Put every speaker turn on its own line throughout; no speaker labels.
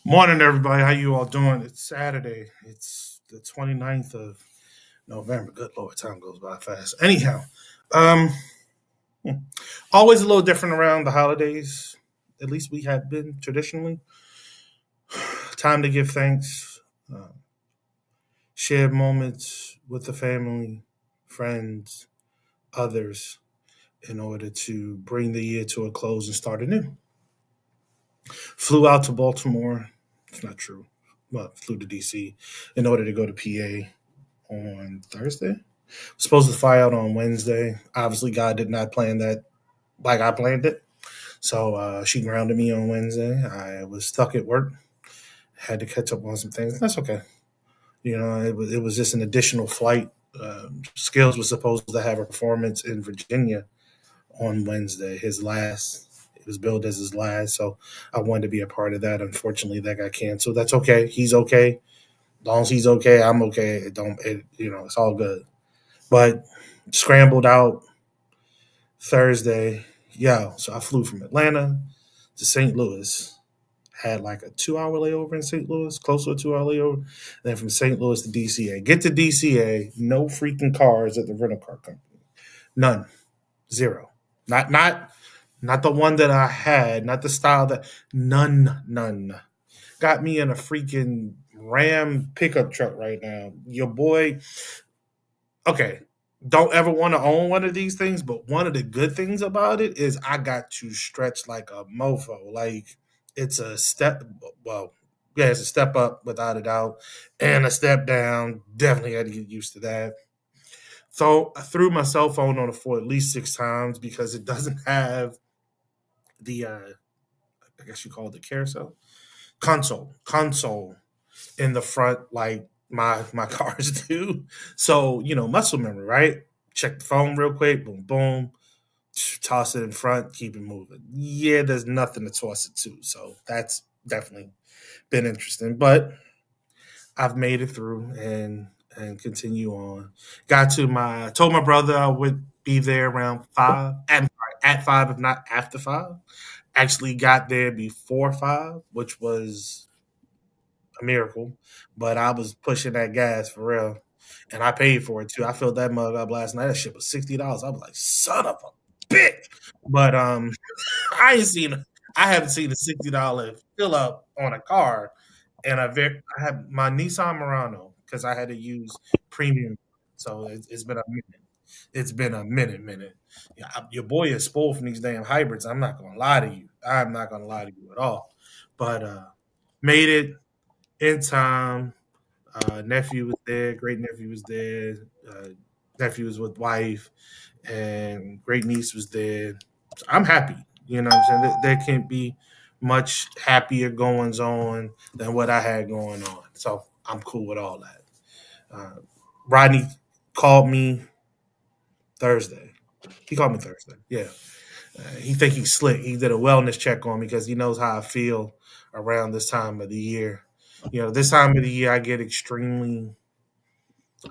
Morning, everybody. How you all doing? It's Saturday. It's the 29th of November. Good Lord, time goes by fast. Anyhow, um, always a little different around the holidays. At least we have been traditionally. Time to give thanks, uh, share moments with the family, friends, others, in order to bring the year to a close and start anew. Flew out to Baltimore. It's not true. Well, flew to DC in order to go to PA on Thursday. Supposed to fly out on Wednesday. Obviously, God did not plan that like I planned it. So she grounded me on Wednesday. I was stuck at work. Had to catch up on some things. That's okay. It was just an additional flight. Skills was supposed to have a performance in Virginia on Wednesday. His last. It was billed as his last. So I wanted to be a part of that. Unfortunately, that got canceled. That's okay. He's okay. As long as he's okay, I'm okay. It don't. It, it's all good. But scrambled out Thursday. Yeah, so I flew from Atlanta to St. Louis. Had like a 2 hour layover in St. Louis, close to a 2 hour layover. Then from St. Louis to DCA. Get to DCA, no freaking cars at the rental car company. None. Zero. Not the one that I had, not the style that none. Got me in a freaking Ram pickup truck right now. Your boy, okay, don't ever want to own one of these things, but one of the good things about it is I got to stretch like a mofo. Like it's a step, well, yeah, it's a step up without a doubt, and a step down. Definitely had to get used to that. So I threw my cell phone on the floor at least 6 times because it doesn't have the, I guess you call it the carousel console in the front like my cars do. So muscle memory, right? Check the phone real quick, boom, boom, toss it in front, keep it moving. Yeah, there's nothing to toss it to, so that's definitely been interesting. But I've made it through and continue on. Got to my told my brother I would be there around 5. At 5, if not after 5. Actually got there before 5, which was a miracle. But I was pushing that gas for real. And I paid for it too. I filled that mug up last night. That shit was $60. I was like, son of a bitch. But I ain't seen I haven't seen a $60 fill up on a car. And I had my Nissan Murano because I had to use premium. So it's been a minute. It's been a minute. Yeah, your boy is spoiled from these damn hybrids. I'm not gonna lie to you. I'm not gonna lie to you at all. But made it in time. Nephew was there. Great nephew was there. Nephew was with wife, and great niece was there. So I'm happy. You know what I'm saying? There can't be much happier goings on than what I had going on. So I'm cool with all that. Uh, Rodney called me Thursday. He called me Thursday. Yeah. He think he's slick. He did a wellness check on me because he knows how I feel around this time of the year. This time of the year I get extremely.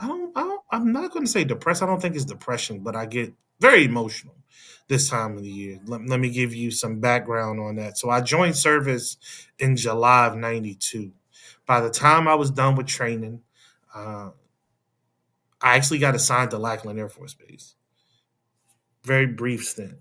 I'm not going to say depressed. I don't think it's depression, but I get very emotional this time of the year. Let me give you some background on that. So I joined service in July of '92. By the time I was done with training, uh, I actually got assigned to Lackland Air Force Base. Very brief stint.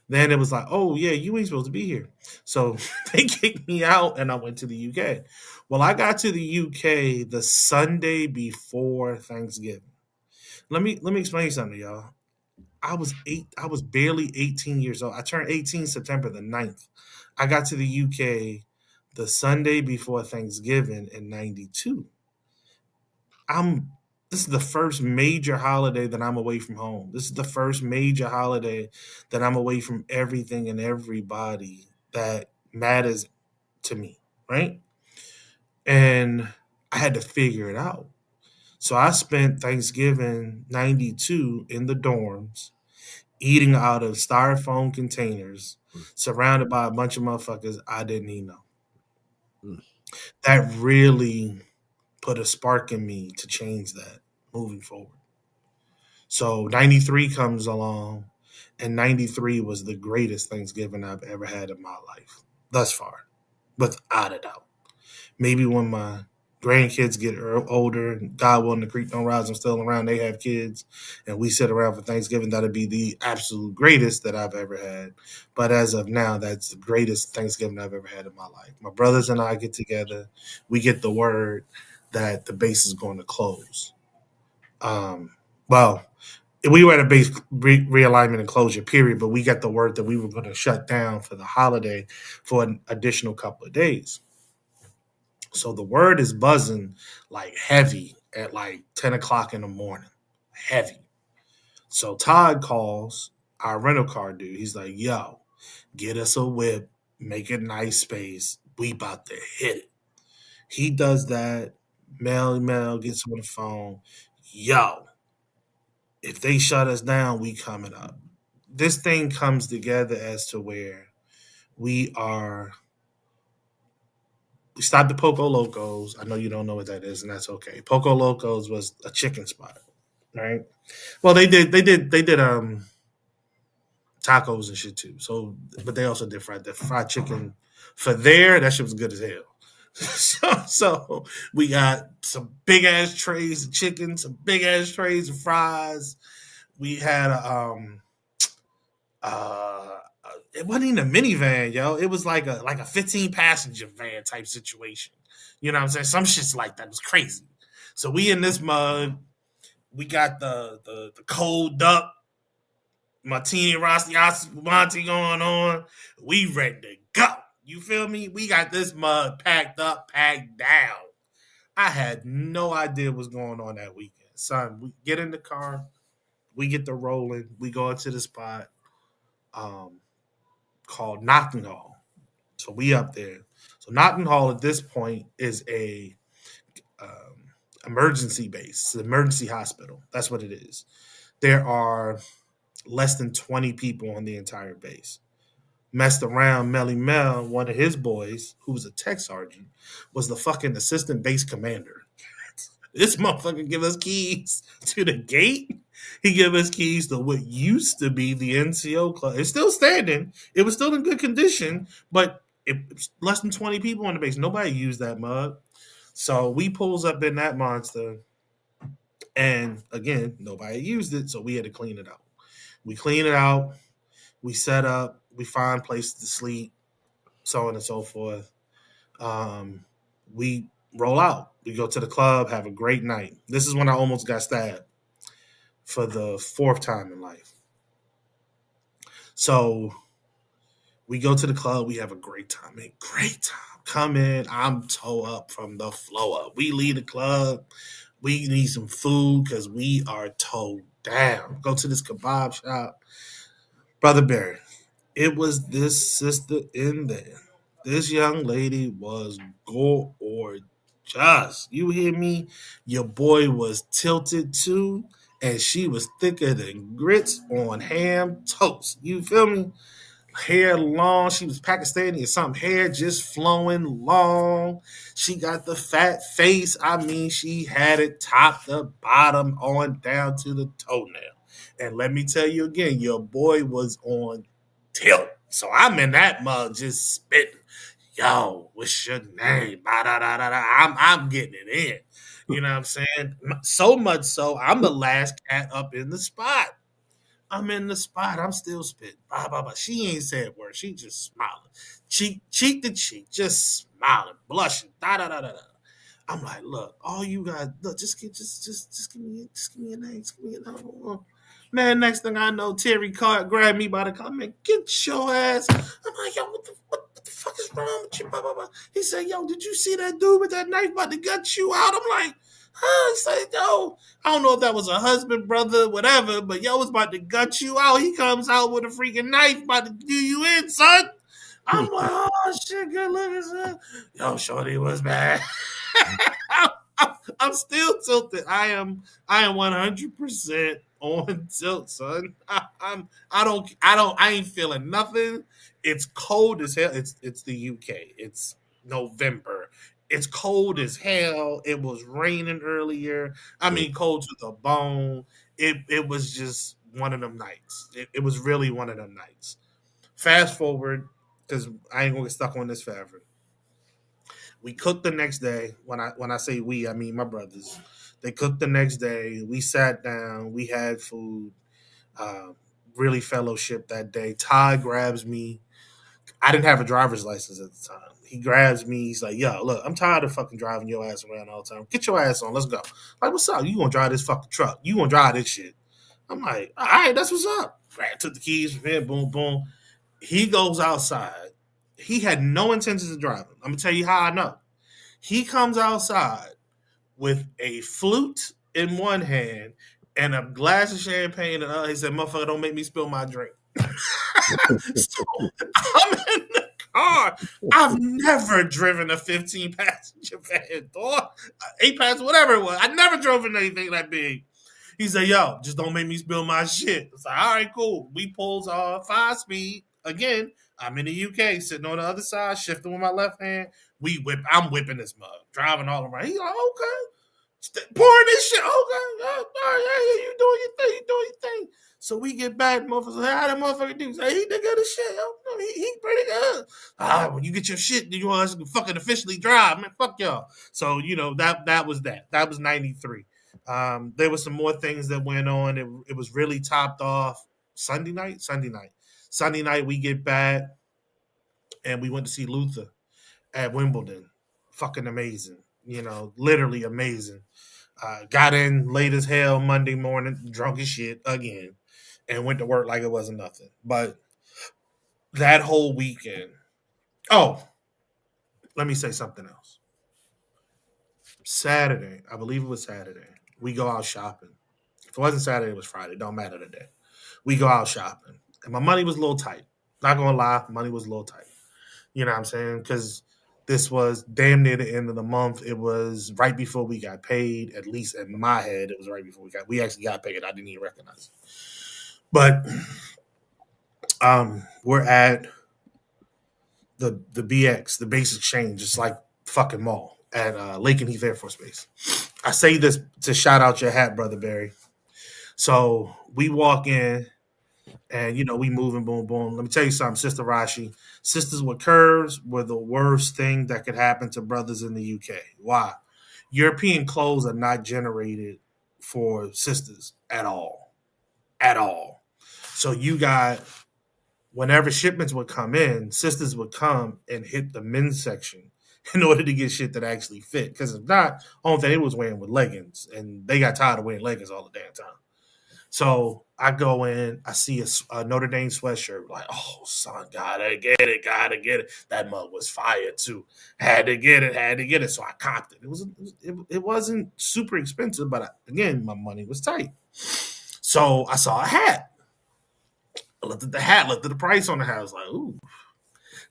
Then it was like, oh yeah, you ain't supposed to be here. So they kicked me out and I went to the UK. Well, I got to the UK the Sunday before Thanksgiving. Let me explain something to y'all. I was barely 18 years old. I turned 18 September the 9th. I got to the UK the Sunday before Thanksgiving in 92. I'm This is the first major holiday that I'm away from home. This is the first major holiday that I'm away from everything and everybody that matters to me, right? And I had to figure it out. So I spent Thanksgiving 92 in the dorms, eating out of styrofoam containers, surrounded by a bunch of motherfuckers I didn't even know.
Mm.
That really put a spark in me to change that moving forward. So 93 comes along, and 93 was the greatest Thanksgiving I've ever had in my life thus far, without a doubt. Maybe when my grandkids get older, God willing, the creek don't rise, I'm still around, they have kids, and we sit around for Thanksgiving, that'd be the absolute greatest that I've ever had. But as of now, that's the greatest Thanksgiving I've ever had in my life. My brothers and I get together, we get the word that the base is going to close. Well, we were at a base realignment and closure period, but we got the word that we were going to shut down for the holiday for an additional couple of days. So the word is buzzing like heavy at like 10 o'clock in the morning. Heavy. So Todd calls our rental car dude. He's like, yo, get us a whip, make a nice space. We about to hit it. He does that. Mel gets on the phone. Yo, if they shut us down, we coming up. This thing comes together as to where we are. We stopped the Poco Locos. I know you don't know what that is, and that's okay. Poco Locos was a chicken spot, right? Well, they did tacos and shit too. So, but they also did fried chicken for there. That shit was good as hell. So we got some big ass trays of chicken, some big ass trays of fries. We had uh it wasn't even a minivan, yo. It was like a 15 passenger van type situation. You know what I'm saying? Some shit's like that. It was crazy. So we in this mug, we got the cold duck, Martini Rossi Monty going on. We ready to go. You feel me? We got this mug packed up, packed down. I had no idea what's going on that weekend. Son, we get in the car, we get the rolling, we go into the spot. Um, called Nocton Hall. So we up there. So Nocton Hall at this point is a emergency base, it's an emergency hospital. That's what it is. There are less than 20 people on the entire base. Messed around, Melly Mel, one of his boys, who was a tech sergeant, was the fucking assistant base commander. This motherfucker give us keys to the gate. He give us keys to what used to be the NCO club. It's still standing. It was still in good condition, but it's less than 20 people on the base. Nobody used that mug. So we pulls up in that monster, and again, nobody used it, so we had to clean it out. We clean it out. We set up. We find places to sleep, so on and so forth. Um, we roll out. We go to the club, have a great night. This is when I almost got stabbed for the fourth time in life. So we go to the club. We have a great time. Man, great time. Come in. I'm toe up from the flow up. We leave the club. We need some food because we are toe down. Go to this kebab shop. Brother Barry, it was this sister in there. This young lady was gorgeous. You hear me? Your boy was tilted too, and she was thicker than grits on ham toast. You feel me? Hair long. She was Pakistani or something. Hair just flowing long. She got the fat face. I mean, she had it top to bottom on down to the toenail. And let me tell you again, your boy was on tilt. So I'm in that mug just spitting. Yo, what's your name? Ba-da-da-da-da. I'm getting it in. You know what I'm saying? So much so, I'm the last cat up in the spot. I'm in the spot. I'm still spitting. Blah, blah, blah. She ain't said word. She just smiling. Cheek to cheek, just smiling, blushing. Da da da da da. I'm like, look, all you got, look, just give me a name, just give me a name. Man, next thing I know, Terry Card grabbed me by the collar. Man, get your ass. I'm like, yo, what the fuck is wrong with you? Blah, blah, blah. He said, yo, did you see that dude with that knife about to gut you out? I'm like, huh? He said, yo, I don't know if that was a husband, brother, whatever, but yo was about to gut you out. He comes out with a freaking knife about to do you in, son. I'm like, oh shit, good looking, son. Yo, shorty was bad. I'm still tilted. I am 100% on tilt, son. I ain't feeling nothing. It's cold as hell. It's the UK. It's November. It's cold as hell. It was raining earlier. I mean, cold to the bone. It was just one of them nights. It was really one of them nights. Fast forward, because I ain't gonna get stuck on this forever. We cooked the next day. When I say we, I mean my brothers. They cooked the next day. We sat down. We had food. Uh, really fellowship that day. Ty grabs me. I didn't have a driver's license at the time. He grabs me. He's like, "Yo, look, I'm tired of fucking driving your ass around all the time. Get your ass on. Let's go." Like, what's up? You gonna drive this fucking truck? You gonna drive this shit? I'm like, all right, that's what's up. Right, took the keys from him. Boom, boom. He goes outside. He had no intentions of driving. I'm gonna tell you how I know. He comes outside with a flute in one hand and a glass of champagne in the other. He said, "Motherfucker, don't make me spill my drink." So I'm in the car. I've never driven a 15 passenger van, or 8 passenger, whatever it was. I never drove in anything that big. He said, "Yo, just don't make me spill my shit." It's like, all right, cool. We pulls 5 speed. Again, I'm in the UK, sitting on the other side, shifting with my left hand. We whip. I'm whipping this mug, driving all around. He's like, okay. Pouring this shit. Okay, all right, yeah, you doing your thing, you doing your thing. So we get back, motherfuckers. Hey, how that motherfucker do? Say, he did good as shit. Yo, no, he pretty good. When you get your shit, you want us to fucking officially drive, man. Fuck y'all. So that was that. That was '93. There was some more things that went on. It was really topped off Sunday night. Sunday night we get back and we went to see Luther at Wimbledon. Fucking amazing. Literally amazing. Got in late as hell Monday morning, drunk as shit again, and went to work like it wasn't nothing. But that whole weekend. Oh, let me say something else. Saturday, I believe it was Saturday, we go out shopping. If it wasn't Saturday, it was Friday. Don't matter the day. We go out shopping. And my money was a little tight. Not gonna lie, money was a little tight. You know what I'm saying? Because this was damn near the end of the month. It was right before we got paid. At least in my head, it was right before we actually got paid. I didn't even recognize it. But we're at the BX, the base exchange. It's like fucking mall at Lake and Heath Air Force Base. I say this to shout out your hat, brother Barry. So we walk in, and we moving, boom, boom. Let me tell you something, Sister Rashi. Sisters with curves were the worst thing that could happen to brothers in the UK. Why? European clothes are not generated for sisters at all, at all. So you got, whenever shipments would come in, sisters would come and hit the men's section in order to get shit that actually fit. Because if not, only thing they was wearing with leggings, and they got tired of wearing leggings all the damn time. So I go in, I see a Notre Dame sweatshirt, like, oh, son, gotta get it, gotta get it. That mug was fire too. Had to get it, had to get it. So I copped it. It wasn't super expensive, but again, my money was tight. So I saw a hat. I looked at the hat, looked at the price on the hat. I was like, ooh,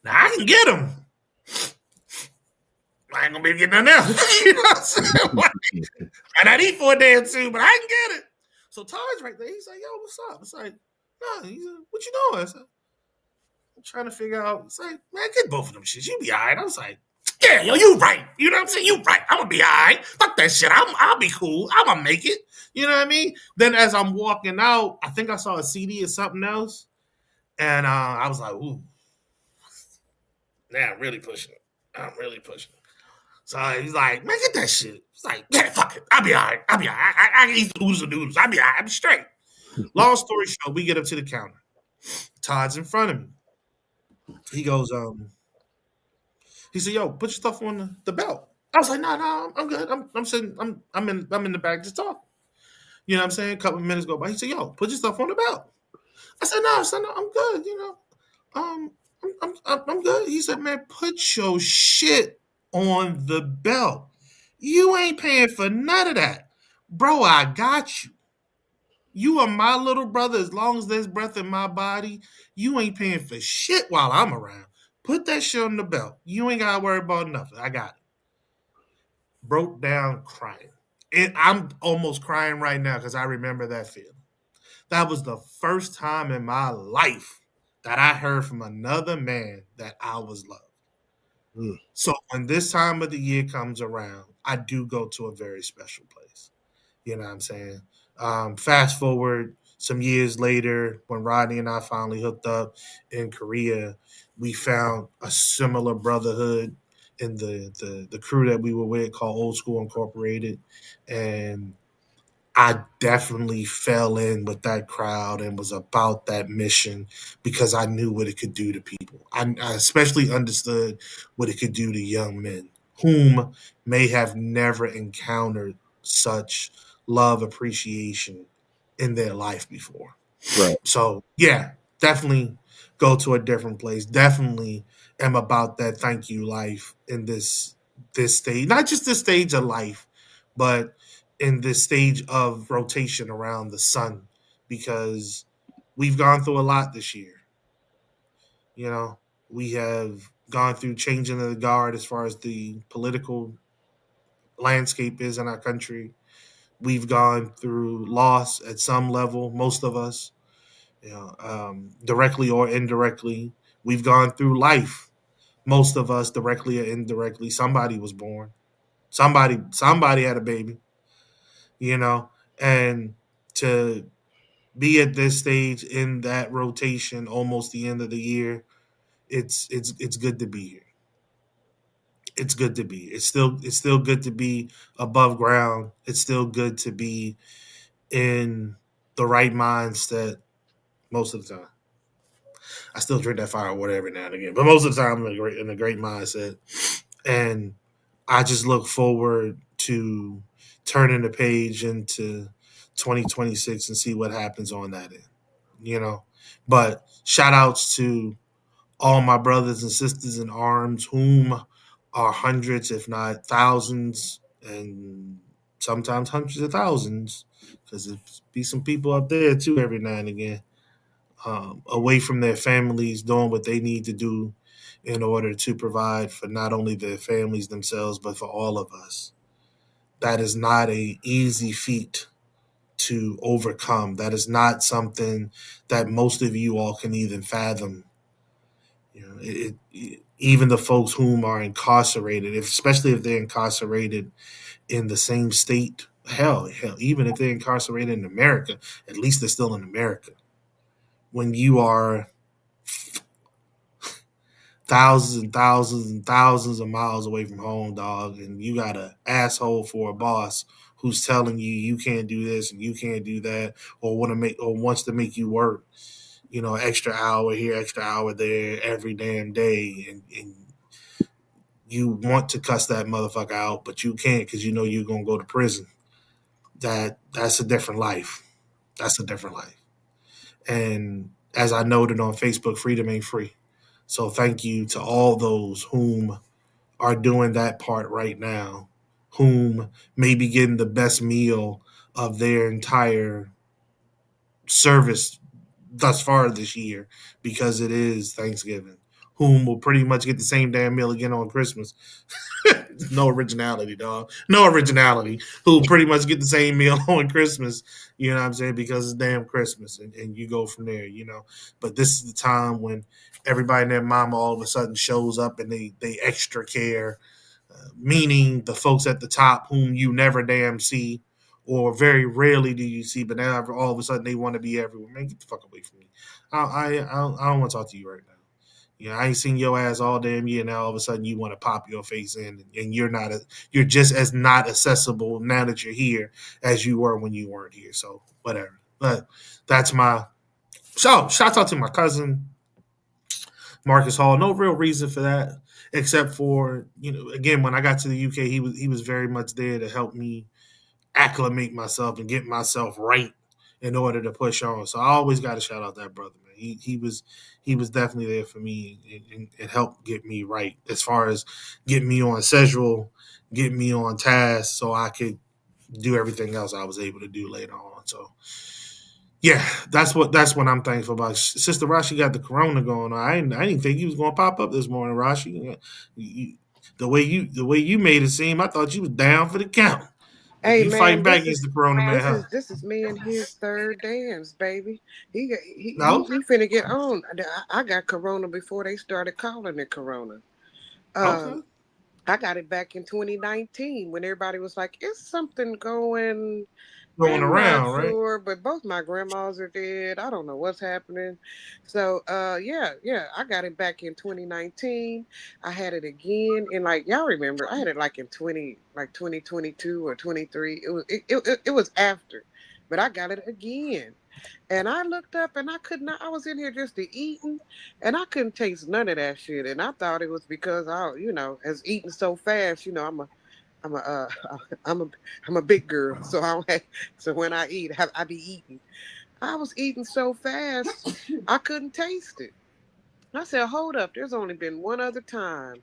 now I can get them. I ain't gonna be able to get none else. You know what I'm saying? Like, and I'd eat for a day or two, but I can get it. So Todd's right there. He's like, yo, what's up? It's like, nah, he's like, what you doing? I said, I'm trying to figure out. It's like, man, get both of them shits. You be all right. I was like, yeah, yo, you right. You know what I'm saying? You right. I'm gonna be all right. Fuck that shit. I'll be cool. I'm gonna make it. You know what I mean? Then as I'm walking out, I think I saw a CD or something else. And I was like, ooh, now I'm really pushing it. I'm really pushing it. So he's like, man, get that shit. It's like, yeah, fuck it. I'll be all right. I'll be all right. I can eat the oodles and noodles. I'll be all right. I'll be straight. Long story short, we get up to the counter. Todd's in front of me. He goes, he said, yo, put your stuff on the belt. I was like, no, I'm good. I'm sitting, I'm in the back just talking. You know what I'm saying? A couple of minutes go by. He said, yo, put your stuff on the belt. I said, no, I'm good, Um, I'm good. He said, man, put your shit on the belt. You ain't paying for none of that. Bro, I got you. You are my little brother. As long as there's breath in my body, you ain't paying for shit while I'm around. Put that shit on the belt. You ain't got to worry about nothing. I got it. Broke down crying. I'm almost crying right now because I remember that feeling. That was the first time in my life that I heard from another man that I was loved. So when this time of the year comes around, I do go to a very special place. You know what I'm saying? Fast forward some years later, when Rodney and I finally hooked up in Korea, we found a similar brotherhood in the crew that we were with called Old School Incorporated, and I definitely fell in with that crowd and was about that mission because I knew what it could do to people. I especially understood what it could do to young men whom may have never encountered such love, appreciation in their life before.
Right.
So yeah, definitely go to a different place. Definitely am about that thank you life in this stage. Not just this stage of life, but in this stage of rotation around the sun because we've gone through a lot this year. You know, we have gone through changing of the guard as far as the political landscape is in our country. We've gone through loss at some level, most of us, directly or indirectly. We've gone through life. Most of us, directly or indirectly. Somebody was born. Somebody had a baby. You know, and to be at this stage in that rotation, almost the end of the year, it's good to be here. It's good to be. It's still good to be above ground. It's still good to be in the right mindset most of the time. I still drink that firewater every now and again, but most of the time I'm in a great mindset, and I just look forward to turning the page into 2026 and see what happens on that end. You know, but shout outs to all my brothers and sisters in arms, whom are hundreds, if not thousands, and sometimes hundreds of thousands, because there be some people up there too every now and again, away from their families, doing what they need to do in order to provide for not only their families themselves, but for all of us. That is not a easy feat to overcome. That is not something that most of you all can even fathom. Even the folks whom are incarcerated, especially if they're incarcerated in the same state, hell, even if they're incarcerated in America, at least they're still in America. When you are thousands and thousands and thousands of miles away from home, dog, and you got an asshole for a boss who's telling you you can't do this and you can't do that, or wants to make you work, extra hour here, extra hour there, every damn day, and you want to cuss that motherfucker out, but you can't because you know you're gonna go to prison. That's a different life. That's a different life. And as I noted on Facebook, freedom ain't free. So thank you to all those whom are doing that part right now, whom may be getting the best meal of their entire service thus far this year because it is Thanksgiving, whom will pretty much get the same damn meal again on Christmas. No originality, dog. No originality. Who pretty much get the same meal on Christmas, you know what I'm saying? Because it's damn Christmas and you go from there. But this is the time when everybody and their mama all of a sudden shows up and they extra care, meaning the folks at the top whom you never damn see or very rarely do you see, but now all of a sudden they want to be everywhere. Man, get the fuck away from me. I don't want to talk to you right now. I ain't seen your ass all damn year. Now all of a sudden you want to pop your face in, and you're just as not accessible now that you're here as you were when you weren't here. So whatever. But that's my shout out to my cousin Marcus Hall. No real reason for that, except for again when I got to the UK, he was very much there to help me acclimate myself and get myself right in order to push on. So I always got to shout out that brother, man. He was definitely there for me and helped get me right as far as getting me on schedule, getting me on task, so I could do everything else I was able to do later on. So yeah, that's what I'm thankful about. Sister Rashi got the corona going on. I didn't think he was going to pop up this morning, Rashi. The way you made it seem, I thought you was down for the count. But
Hey
you fighting
man,
back against the corona, man,
this
huh?
is this is me and his third dance, baby.
No?
He finna get on. I got corona before they started calling it corona.
Okay.
Um, I got it back in 2019 when everybody was like, "It's something going
going
I'm not
around, right?
sure, but both my grandmas are dead. I don't know what's happening. So yeah, I got it back in 2019. I had it again in, like, y'all remember, I had it like in 2022 or 23. It was after. But I got it again. And I looked up and I could not, I was in here just to eating and I couldn't taste none of that shit. And I thought it was because as eating so fast, I'm a I'm a I'm a big girl, so so when I eat, I be eating. I was eating so fast, I couldn't taste it. I said, "Hold up! There's only been one other time,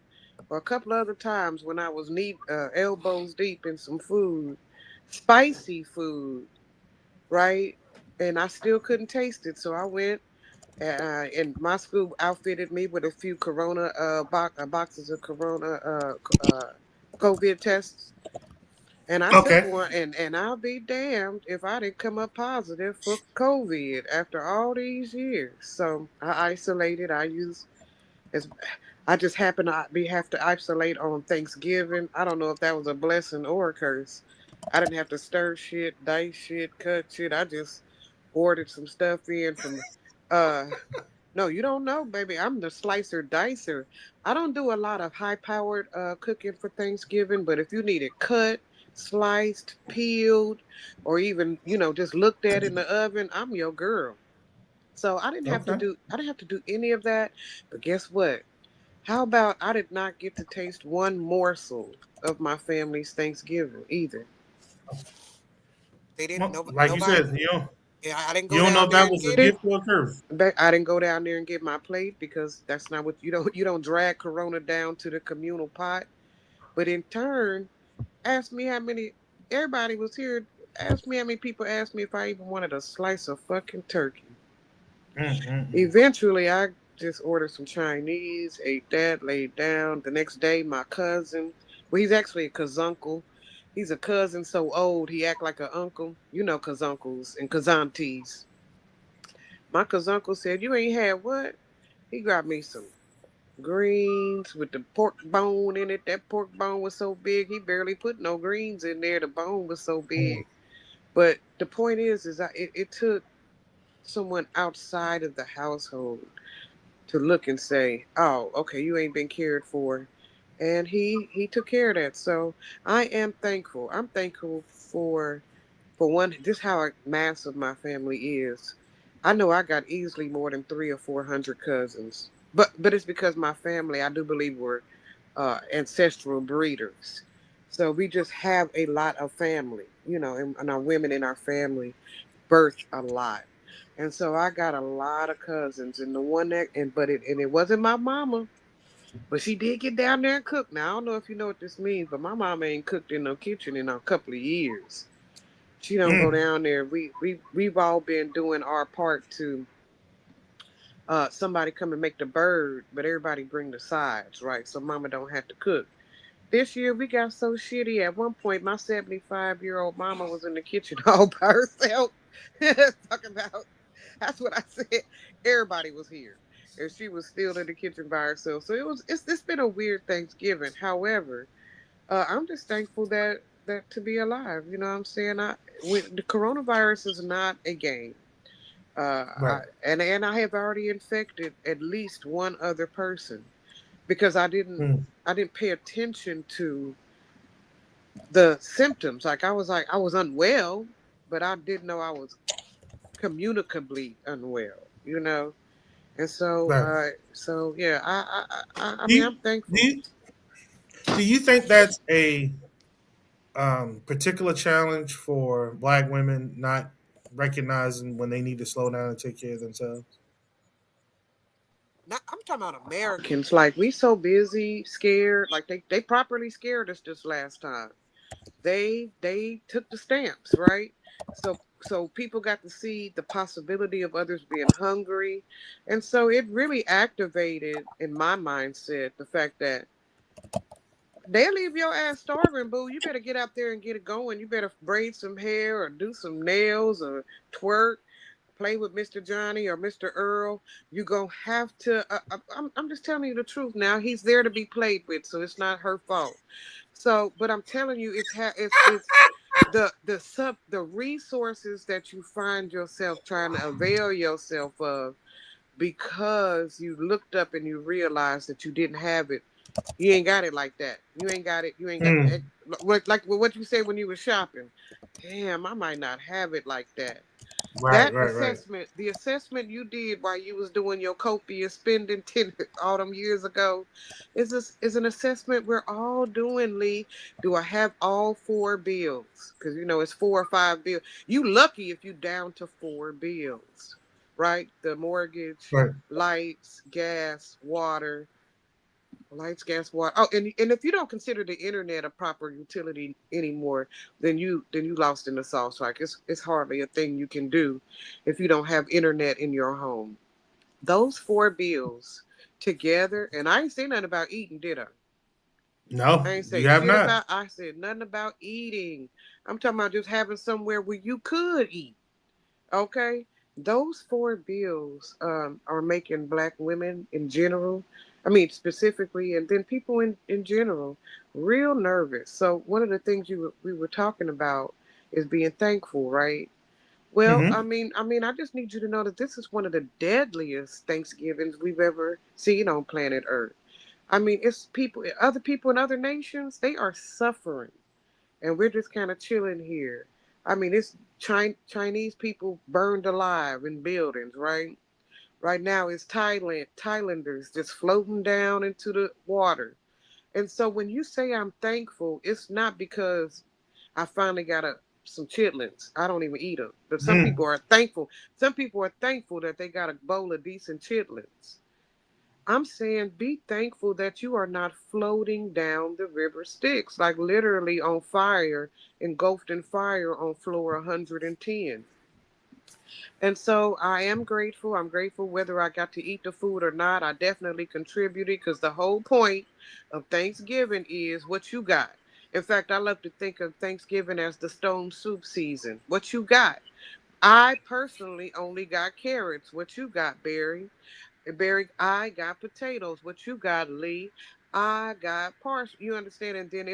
or a couple other times when I was elbows deep in some food, spicy food, right? And I still couldn't taste it. So I went, and my school outfitted me with a few Corona boxes of Corona COVID tests. And I took
Okay.
one, and I'll be damned if I didn't come up positive for COVID after all these years. So I isolated. As I just happened to have to isolate on Thanksgiving. I don't know if that was a blessing or a curse. I didn't have to stir shit, dice shit, cut shit. I just ordered some stuff in from uh no, you don't know, baby. I'm the slicer dicer. I don't do a lot of high powered cooking for Thanksgiving, but if you need it cut, sliced, peeled, or even, just looked at in the oven, I'm your girl. So
Okay.
I didn't have to do any of that. But guess what? How about I did not get to taste one morsel of my family's Thanksgiving either. They didn't.
Well, like you
Nobody.
said,
Yeah, I didn't
you
go
don't know
down
if
there
that
and
was a
get it.
gift or a curse.
I didn't go down there and get my plate because that's not what you don't drag Corona down to the communal pot. But in turn, ask me how many everybody was here. Ask me how many people asked me if I even wanted a slice of fucking turkey.
Mm-mm-mm.
Eventually, I just ordered some Chinese, ate that, laid down. The next day, my cousin, well, he's actually a cousuncle. He's a cousin so old he act like an uncle. You know, cousuncles and cousantes. My cousuncle said, "You ain't had what?" He got me some greens with the pork bone in it. That pork bone was so big, he barely put no greens in there. The bone was so
Mm.
big. But the point is it took someone outside of the household to look and say, "Oh, okay, you ain't been cared for," and he took care of that. So I am thankful. I'm thankful for one, just how massive my family is. I know I got easily more than 300 or 400 cousins, but it's because my family, I do believe, were ancestral breeders. So we just have a lot of family, and our women in our family birth a lot. And so I got a lot of cousins, and the one that and it wasn't my mama, but she did get down there and cook. Now I don't know if you know what this means, but my mama ain't cooked in no kitchen in a couple of years. She don't go
Mm.
down there. We've all been doing our part to somebody come and make the bird, but everybody bring the sides, right? So mama don't have to cook. This year we got so shitty. At one point, my 75-year-old mama was in the kitchen all by herself. Talking about, that's what I said. Everybody was here, and she was still in the kitchen by herself. So it's been a weird Thanksgiving. However, I'm just thankful that to be alive. You know what I'm saying? The coronavirus is not a game.
Right.
And I have already infected at least one other person because
Mm.
I didn't pay attention to the symptoms. Like I was unwell, but I didn't know I was communicably unwell. And
Right.
so yeah, I
Do
mean,
you,
I'm
do
thankful.
you, do you think that's a particular challenge for Black women not recognizing when they need to slow down and take care of themselves?
Not, I'm talking about Americans. Like, we so busy, scared. Like, they properly scared us this last time. They took the stamps, right? So people got to see the possibility of others being hungry, and so it really activated in my mindset the fact that they leave your ass starving, boo. You better get out there and get it going. You better braid some hair or do some nails or twerk, play with Mr. Johnny or Mr. Earl. You gonna have to. I'm just telling you the truth now. He's there to be played with, so it's not her fault. So, but I'm telling you, the resources that you find yourself trying to avail yourself of because you looked up and you realized that you didn't have it. You ain't got it like that. You ain't got it. You ain't got
Mm.
like what you said when you were shopping. Damn, I might not have it like that.
Right,
That
right, right,
assessment, the assessment you did while you was doing your copious spending all them years ago, is an assessment we're all doing. Lee, do I have all four bills? Because you know it's 4 or 5 bills. You lucky if you down to 4 bills, right? The mortgage,
right.
lights, gas, water, lights, gas, water. Oh, and if you don't consider the internet a proper utility anymore, then you lost in the sauce. Like it's hardly a thing you can do if you don't have internet in your home. Those 4 bills together, and I ain't say nothing about eating, did I? I
No,
ain't say
you have
shit
not.
about. I said nothing about eating. I'm talking about just having somewhere where you could eat. Okay, those 4 bills are making black women in general, I mean specifically, and then people in general, real nervous. So one of the things we were talking about is being thankful, right? Well,
Mm-hmm.
I just need you to know that this is one of the deadliest Thanksgivings we've ever seen on planet Earth. I mean, it's other people in other nations, they are suffering and we're just kind of chilling here. I mean, it's Chinese people burned alive in buildings, right? Right now, it's Thailanders just floating down into the water. And so when you say I'm thankful, it's not because I finally got some chitlins. I don't even eat them, but some
Mm.
people are thankful. Some people are thankful that they got a bowl of decent chitlins. I'm saying be thankful that you are not floating down the river Styx, like literally on fire, engulfed in fire on floor 110. And so I am grateful. I'm grateful whether I got to eat the food or not. I definitely contributed because the whole point of Thanksgiving is what you got. In fact, I love to think of Thanksgiving as the stone soup season. What you got? I personally only got carrots. What you got, Barry? Barry, I got potatoes. What you got, Lee? I got parsley. You understand? And then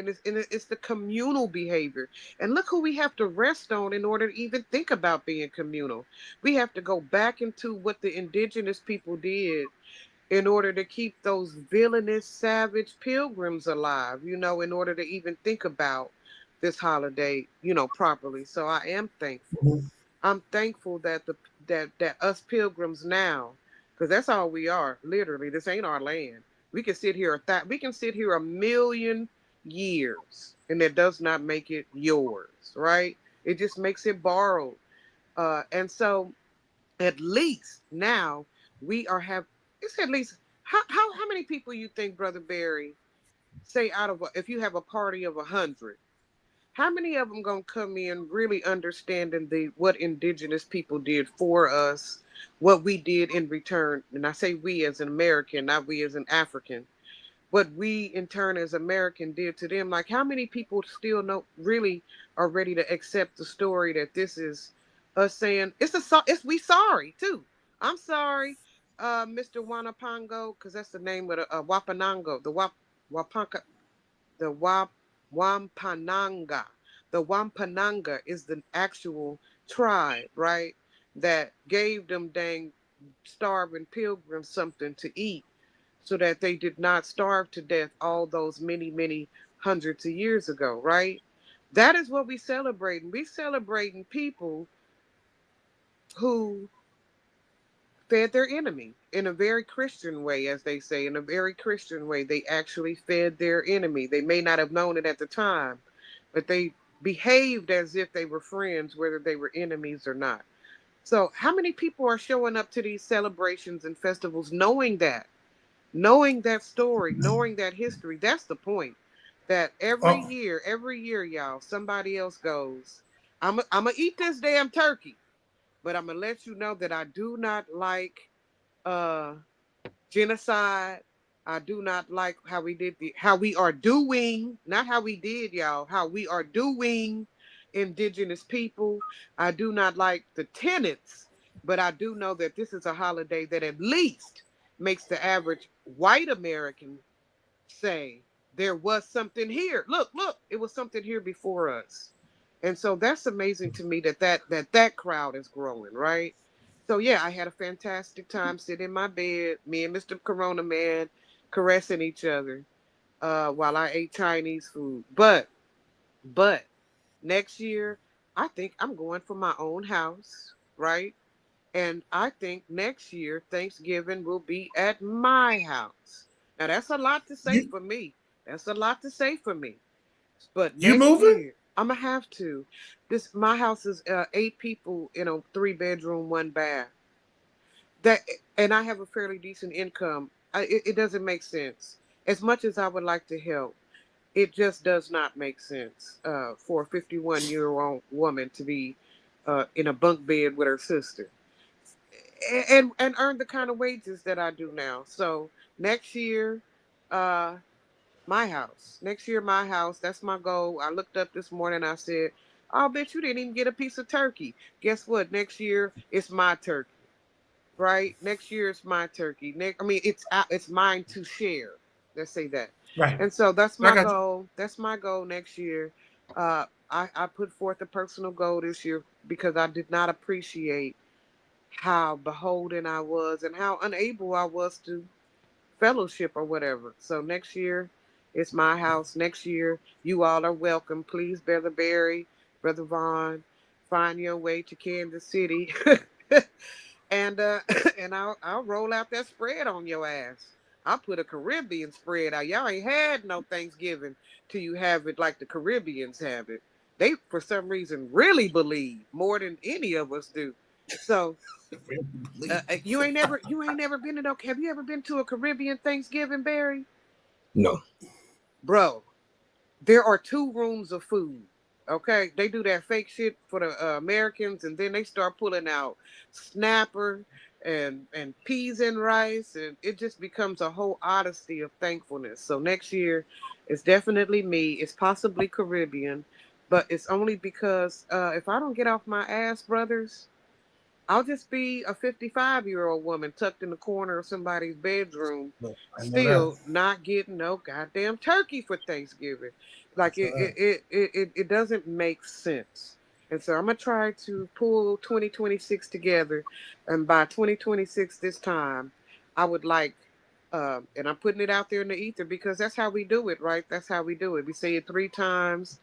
it's the communal behavior. And look who we have to rest on in order to even think about being communal. We have to go back into what the indigenous people did in order to keep those villainous, savage pilgrims alive, in order to even think about this holiday, properly. So I am thankful.
Mhm.
I'm thankful that that us pilgrims now, because that's all we are. Literally, this ain't our land. We can sit here 1,000,000 years, and that does not make it yours, right? It just makes it borrowed. And so, at least now we are have. It's at least how many people you think, Brother Barry, say if you have a party of 100, how many of them gonna come in really understanding the what indigenous people did for us, what we did in return? And I say we as an American, not we as an African. What we in turn as American did to them. Like how many people still know really are ready to accept the story that this is us saying it's we sorry too. I'm sorry, Mr. Wanapango, because that's the name of the Wapanango, Wapanka the Wampananga. The Wampananga is the actual tribe, right? That gave them dang starving pilgrims something to eat so that they did not starve to death all those many, many hundreds of years ago, right? That is what we celebrating. We celebrating people who fed their enemy in a very Christian way, as they say, in a very Christian way. They actually fed their enemy. They may not have known it at the time, but they behaved as if they were friends, whether they were enemies or not. So, how many people are showing up to these celebrations and festivals knowing that story, knowing that history? That's the point. That
Oh,
every year, y'all, somebody else goes, I'm going to eat this damn turkey, but I'm going to let you know that I do not like uh genocide. I do not like how we are doing, not how we did, y'all, how we are doing indigenous people. I do not like the tenets, but I do know that this is a holiday that at least makes the average white American say there was something here. Look, it was something here before us. And so that's amazing to me that crowd is growing, right? So yeah, I had a fantastic time sitting in my bed, me and Mr. Corona Man caressing each other while I ate Chinese food. But next year, I think I'm going for my own house, right? And I think next year Thanksgiving will be at my house. Now that's a lot to say
You
for me. That's a lot to say for me. But
you
next
moving?
year, I'm gonna have to. This my house is 8 people in a 3 bedroom, 1 bath. That and I have a fairly decent income. It doesn't make sense. As much as I would like to help, it just does not make sense for a 51-year-old woman to be in a bunk bed with her sister and earn the kind of wages that I do now. So next year, uh, my house. Next year, my house. That's my goal. I looked up this morning. I said, "I'll bet you didn't even get a piece of turkey." Guess what? Next year, it's my turkey. Right? Next year, it's my turkey. I mean, it's mine to share. Let's say that.
Right.
And so that's
I
my
got you.
goal. That's my goal next year. I put forth a personal goal this year because I did not appreciate how beholden I was and how unable I was to fellowship or whatever. So next year, it's my house. Next year, you all are welcome. Please, Brother Barry, Brother Vaughn, find your way to Kansas City, and and I'll roll out that spread on your ass. I'll put a Caribbean spread out. Y'all ain't had no Thanksgiving till you have it like the Caribbeans have it. They, for some reason, really believe more than any of us do. So
Really believe.
you ain't never been to no. Have you ever been to a Caribbean Thanksgiving, Barry?
No.
Bro, there are 2 rooms of food. Okay, they do that fake shit for the Americans, and then they start pulling out snapper and peas and rice, and it just becomes a whole odyssey of thankfulness. So next year, it's definitely me. It's possibly Caribbean, but it's only because if I don't get off my ass, brothers, I'll just be a 55-year-old woman tucked in the corner of somebody's bedroom,
Look, I know that.
still not getting no goddamn turkey for Thanksgiving. Like
That's right.
it doesn't make sense. And so I'm gonna try to pull 2026 together, and by 2026 this time, I would like, and I'm putting it out there in the ether because that's how we do it, right? That's how we do it. We say it 3 times,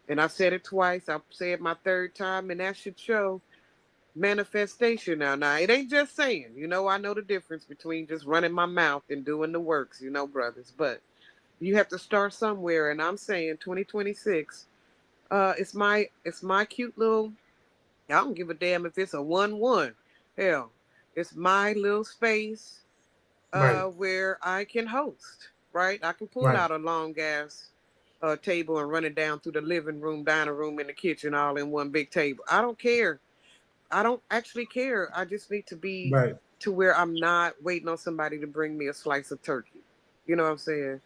and I said it twice. I'll say it my third time, and that should show manifestation now. Now, it ain't just saying, I know the difference between just running my mouth and doing the works, brothers. But you have to start somewhere. And I'm saying 2026, it's my cute little, I don't give a damn if it's a 1-1. Hell, it's my little space
Right.
where I can host, right? I can pull
Right.
out a long ass table and run it down through the living room, dining room, and the kitchen all in one big table. I don't care. I don't actually care. I just need to be
Right.
to where I'm not waiting on somebody to bring me a slice of turkey. You know what I'm saying?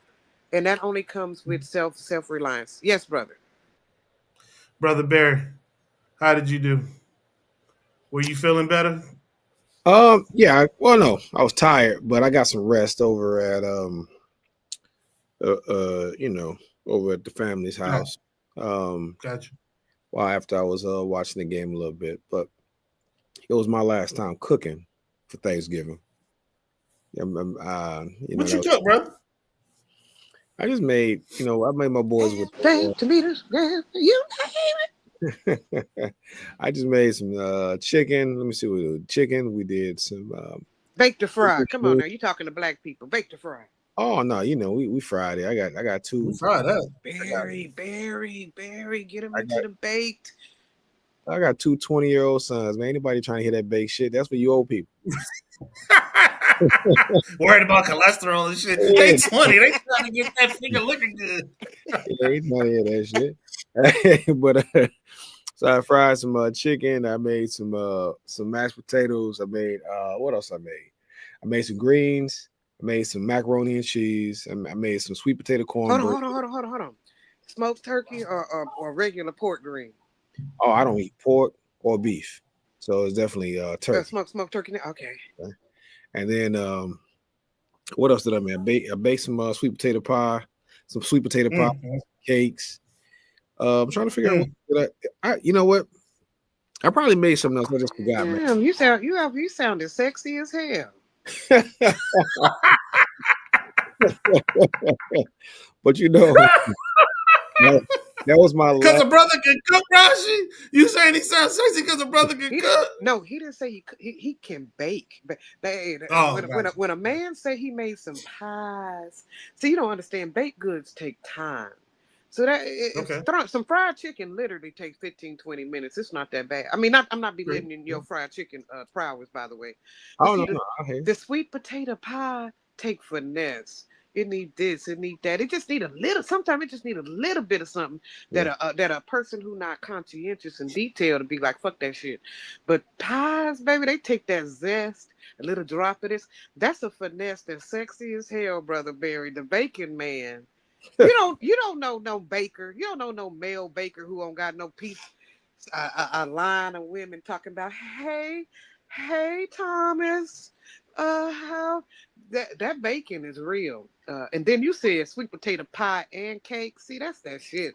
And that only comes with self reliance. Yes, brother.
Brother Barry, how did you do? Were you feeling better?
Yeah. Well, no, I was tired, but I got some rest over at uh, uh you know, over at the family's
No.
house. Um,
Got you.
while after I was watching the game a little bit, but it was my last time cooking for Thanksgiving.
What you
That was,
took, brother?
I just made, I made my boys with.
Thing to me, this you
I just made some chicken. Let me see what we did. Chicken. We did some
baked or fried. Come on
bacon.
now, you talking to black people? Baked or fried?
Oh no, we fried it. I got
We
two.
tried that.
I got
Barry, get him
I
into
got
the baked.
I got two 20-year-old sons, man. Anybody trying to hear that baked shit? That's for you old people.
Worried about cholesterol and shit. They
Yeah,
20. They trying to get that finger looking good.
yeah, ain't trying to hear that shit. But so I fried some chicken. I made some mashed potatoes. I made what else I made? I made some greens. I made some macaroni and cheese. I made some sweet potato
Hold on,
cornbread.
hold on, hold on, hold on, hold on. Smoked turkey or regular pork green?
Oh, I don't eat pork or beef, so it's definitely turkey.
Smoked turkey. Okay.
Okay? And then what else did I make? I baked some sweet potato pie, some sweet potato pie
Mm-hmm.
cakes. I'm trying to figure out
Mm.
what you know what? I probably made something else. I just forgot, man.
Damn, you sounded sexy as hell.
But you know, that, that was my
Because
last.
a brother can cook, Rashi? You saying he sounds sexy because a brother can
He did
cook?
no. He didn't say he can bake. But
Oh, gotcha.
when a man say he made some pies, see you don't understand. Baked goods take time. So
Okay.
some fried chicken literally takes 15, 20 minutes. It's not that bad. I mean, I'm not
Great.
belittling your fried chicken prowess, by the way. But
Oh
see,
no, no, okay.
the sweet potato pie take finesse. It need this, it need that. It just need a little. Sometimes it just need a little bit of something
Yeah.
that a person who not conscientious and detailed to be like fuck that shit. But pies, baby, they take that zest, a little drop of this. That's a finesse that's sexy as hell, brother Barry, the bacon man. You don't know no baker. You don't know no male baker who don't got no piece. A line of women talking about, hey Thomas, how that bacon is real. And then you said sweet potato pie and cake. See, that's that shit.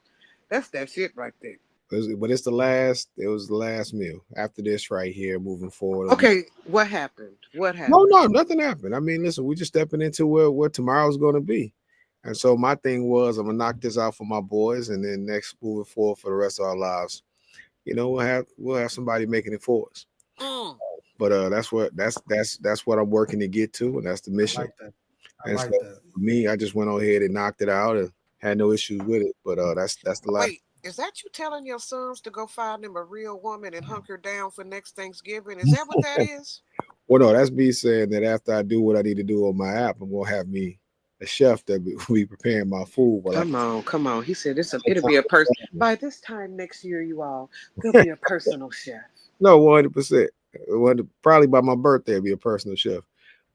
That's that shit right there.
But it's the last. It was the last meal. After this, right here, moving forward, it'll be.
Okay, what happened? What
No,
happened?
no, nothing happened. I mean, listen, we're just stepping into where tomorrow's going to be. And so my thing was, I'm gonna knock this out for my boys, and then next moving forward for the rest of our lives, we'll have somebody making it for us.
Mm.
But that's what I'm working to get to, and that's the
I
mission.
like that. I
And so
like that.
for me, I just went on ahead and knocked it out and had no issues with it. But that's the last.
Wait, is that you telling your sons to go find them a real woman and hunker down for next Thanksgiving? Is that what that is?
Well, no, that's me saying that after I do what I need to do on my app, I'm gonna have me a chef that will be preparing my food while I
Come on. He said
take
it'll be a person
time.
by this time next year. You all, there'll be a personal chef.
No, 100%. Probably by my birthday, it'll be a personal chef.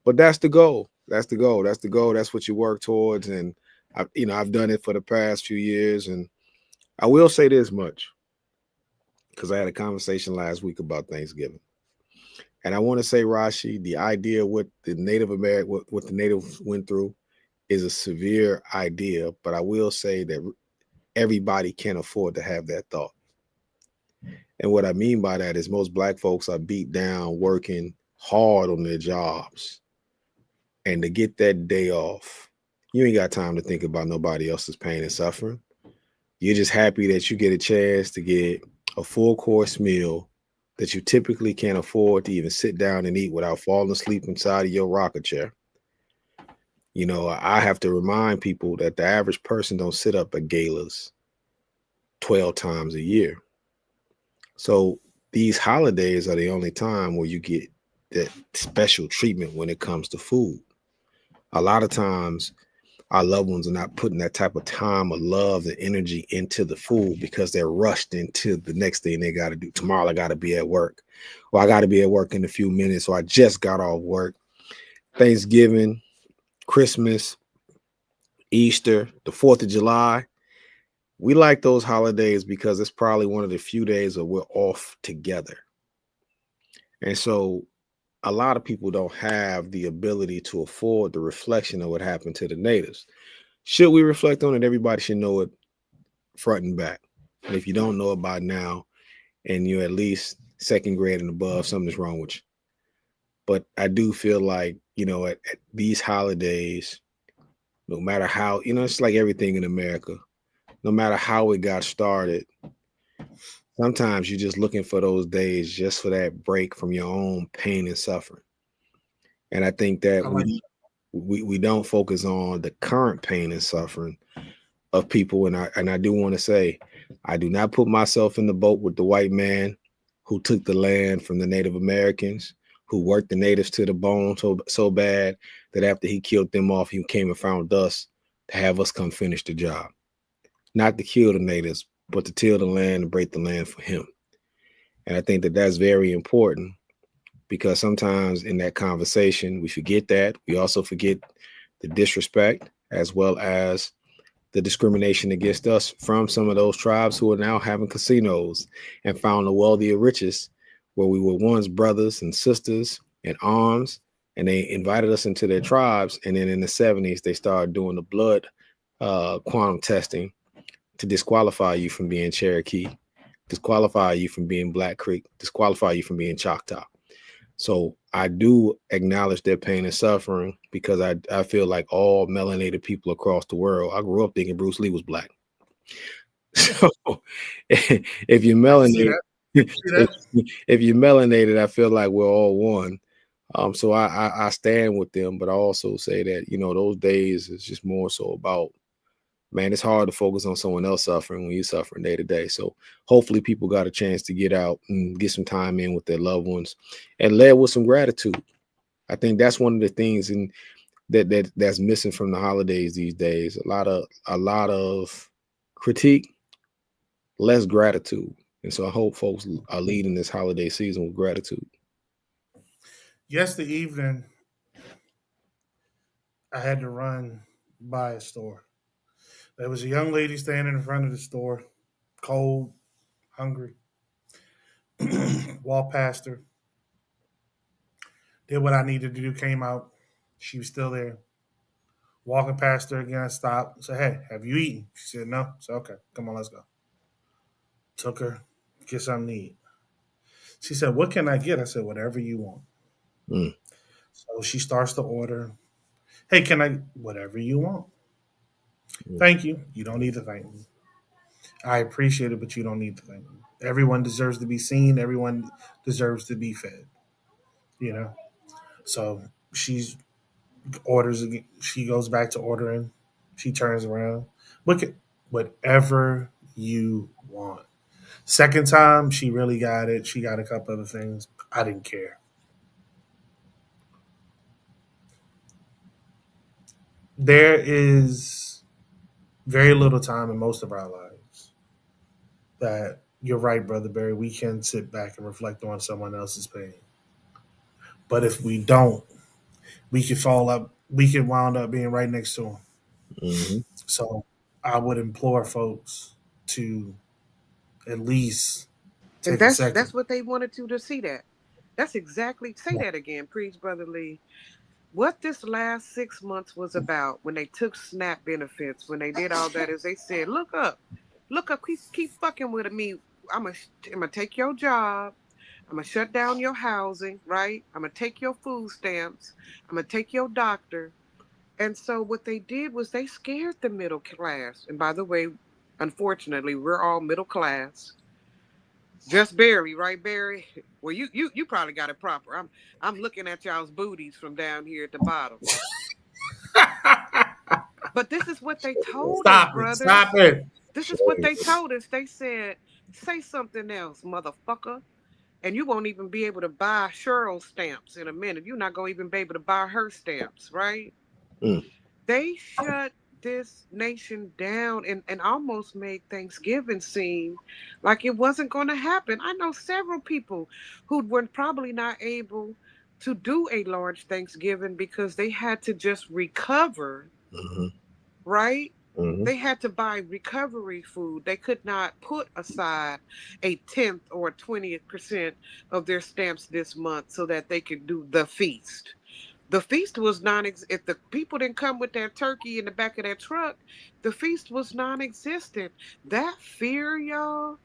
But that's the goal. That's the goal. That's the goal. That's what you work towards. And I've done it for the past few years. And I will say this much because I had a conversation last week about Thanksgiving. And I want to say, Rashi, the idea what the Native American, what the natives went through is a severe idea. But I will say that everybody can't afford to have that thought. And what I mean by that is most black folks are beat down working hard on their jobs. And to get that day off, you ain't got time to think about nobody else's pain and suffering. You're just happy that you get a chance to get a full course meal that you typically can't afford to even sit down and eat without falling asleep inside of your rocker chair. I have to remind people that the average person don't sit up at galas 12 times a year. So these holidays are the only time where you get that special treatment when it comes to food. A lot of times our loved ones are not putting that type of time of love and energy into the food because they're rushed into the next thing they got to do. Tomorrow I got to be at work, or I got to be at work in a few minutes, or I just got off work. Thanksgiving, Christmas, Easter, the 4th of July. We like those holidays because it's probably one of the few days where we're off together. And so a lot of people don't have the ability to afford the reflection of what happened to the natives. Should we reflect on it? Everybody should know it front and back. And if you don't know it by now and you're at least second grade and above, something's wrong with you. But I do feel like, at these holidays, no matter how, it's like everything in America, no matter how it got started, sometimes you're just looking for those days just for that break from your own pain and suffering. And I think that
I like
we don't focus on the current pain and suffering of people. And I do want to say, I do not put myself in the boat with the white man who took the land from the Native Americans, who worked the natives to the bone so bad that after he killed them off, he came and found us to have us come finish the job. Not to kill the natives, but to till the land and break the land for him. And I think that that's very important because sometimes in that conversation, we forget that. We also forget the disrespect as well as the discrimination against us from some of those tribes who are now having casinos and found the wealthier riches where we were once brothers and sisters in arms, and they invited us into their tribes. And then in the 70s, they started doing the blood quantum testing to disqualify you from being Cherokee, disqualify you from being Black Creek, disqualify you from being Choctaw. So I do acknowledge their pain and suffering because I feel like all melanated people across the world, I grew up thinking Bruce Lee was Black. So if you're
I can see
melanated,
that. See that?
if you're melanated, I feel like we're all one. So I stand with them, but I also say that, you know, those days is just more so about, man, it's hard to focus on someone else suffering when you're suffering day to day. So hopefully people got a chance to get out and get some time in with their loved ones and led with some gratitude. I think that's one of the things that's missing from the holidays these days. A lot of critique, less gratitude. And so I hope folks are leading this holiday season with gratitude.
Yesterday evening, I had to run by a store. There was a young lady standing in front of the store, cold, hungry. Walked past her, did what I needed to do, came out. She was still there. Walking past her again, I stopped. Said, "Hey, have you eaten?" She said, "No." I said, "Okay, come on, let's go." Took her, get something to eat. She said, "What can I get?" I said, "Whatever you want."
Mm,
So she starts to order. "Hey, can I?" "Whatever you want."
mm,
"Thank you." "You don't need to thank me. I appreciate it, but you don't need to thank me. Everyone deserves to be seen. Everyone deserves to be fed. You know." So she's orders again. She goes back to ordering. She turns around. Look at whatever you want. Second time, she really got it. She got a couple other things. I didn't care. There is very little time in most of our lives that you're right, Brother Barry. We can sit back and reflect on someone else's pain. But if we don't, we could fall up. We could wound up being right next to them.
mhm,
So I would implore folks to at least
And
take a second.
that's what they wanted you to see that. That's exactly say that again, preach, Brother Lee. What this last 6 months was about when they took SNAP benefits, when they did all that, is they said, look up, keep fucking with me. I'm gonna take your job. I'm gonna shut down your housing, right? I'm gonna take your food stamps. I'm gonna take your doctor. And so what they did was they scared the middle class. And by the way, unfortunately, we're all middle class. Just barely, right, Barry? Well, you probably got it proper. I'm looking at y'all's booties from down here at the bottom. But this is what they told us,
Stop it. Stop
brothers.
it.
This is what they told us. They said, say something else, motherfucker. And you won't even be able to buy Cheryl stamps in a minute. You're not going to even be able to buy her stamps, right?
mm,
They shut this nation down and almost made Thanksgiving seem like it wasn't going to happen. I know several people who were probably not able to do a large Thanksgiving because they had to just recover,
mhm,
right?
mhm,
They had to buy recovery food. They could not put aside a 10th or 20% of their stamps this month so that they could do the feast. The feast was if the people didn't come with their turkey in the back of their truck, the feast was non-existent. That fear, y'all,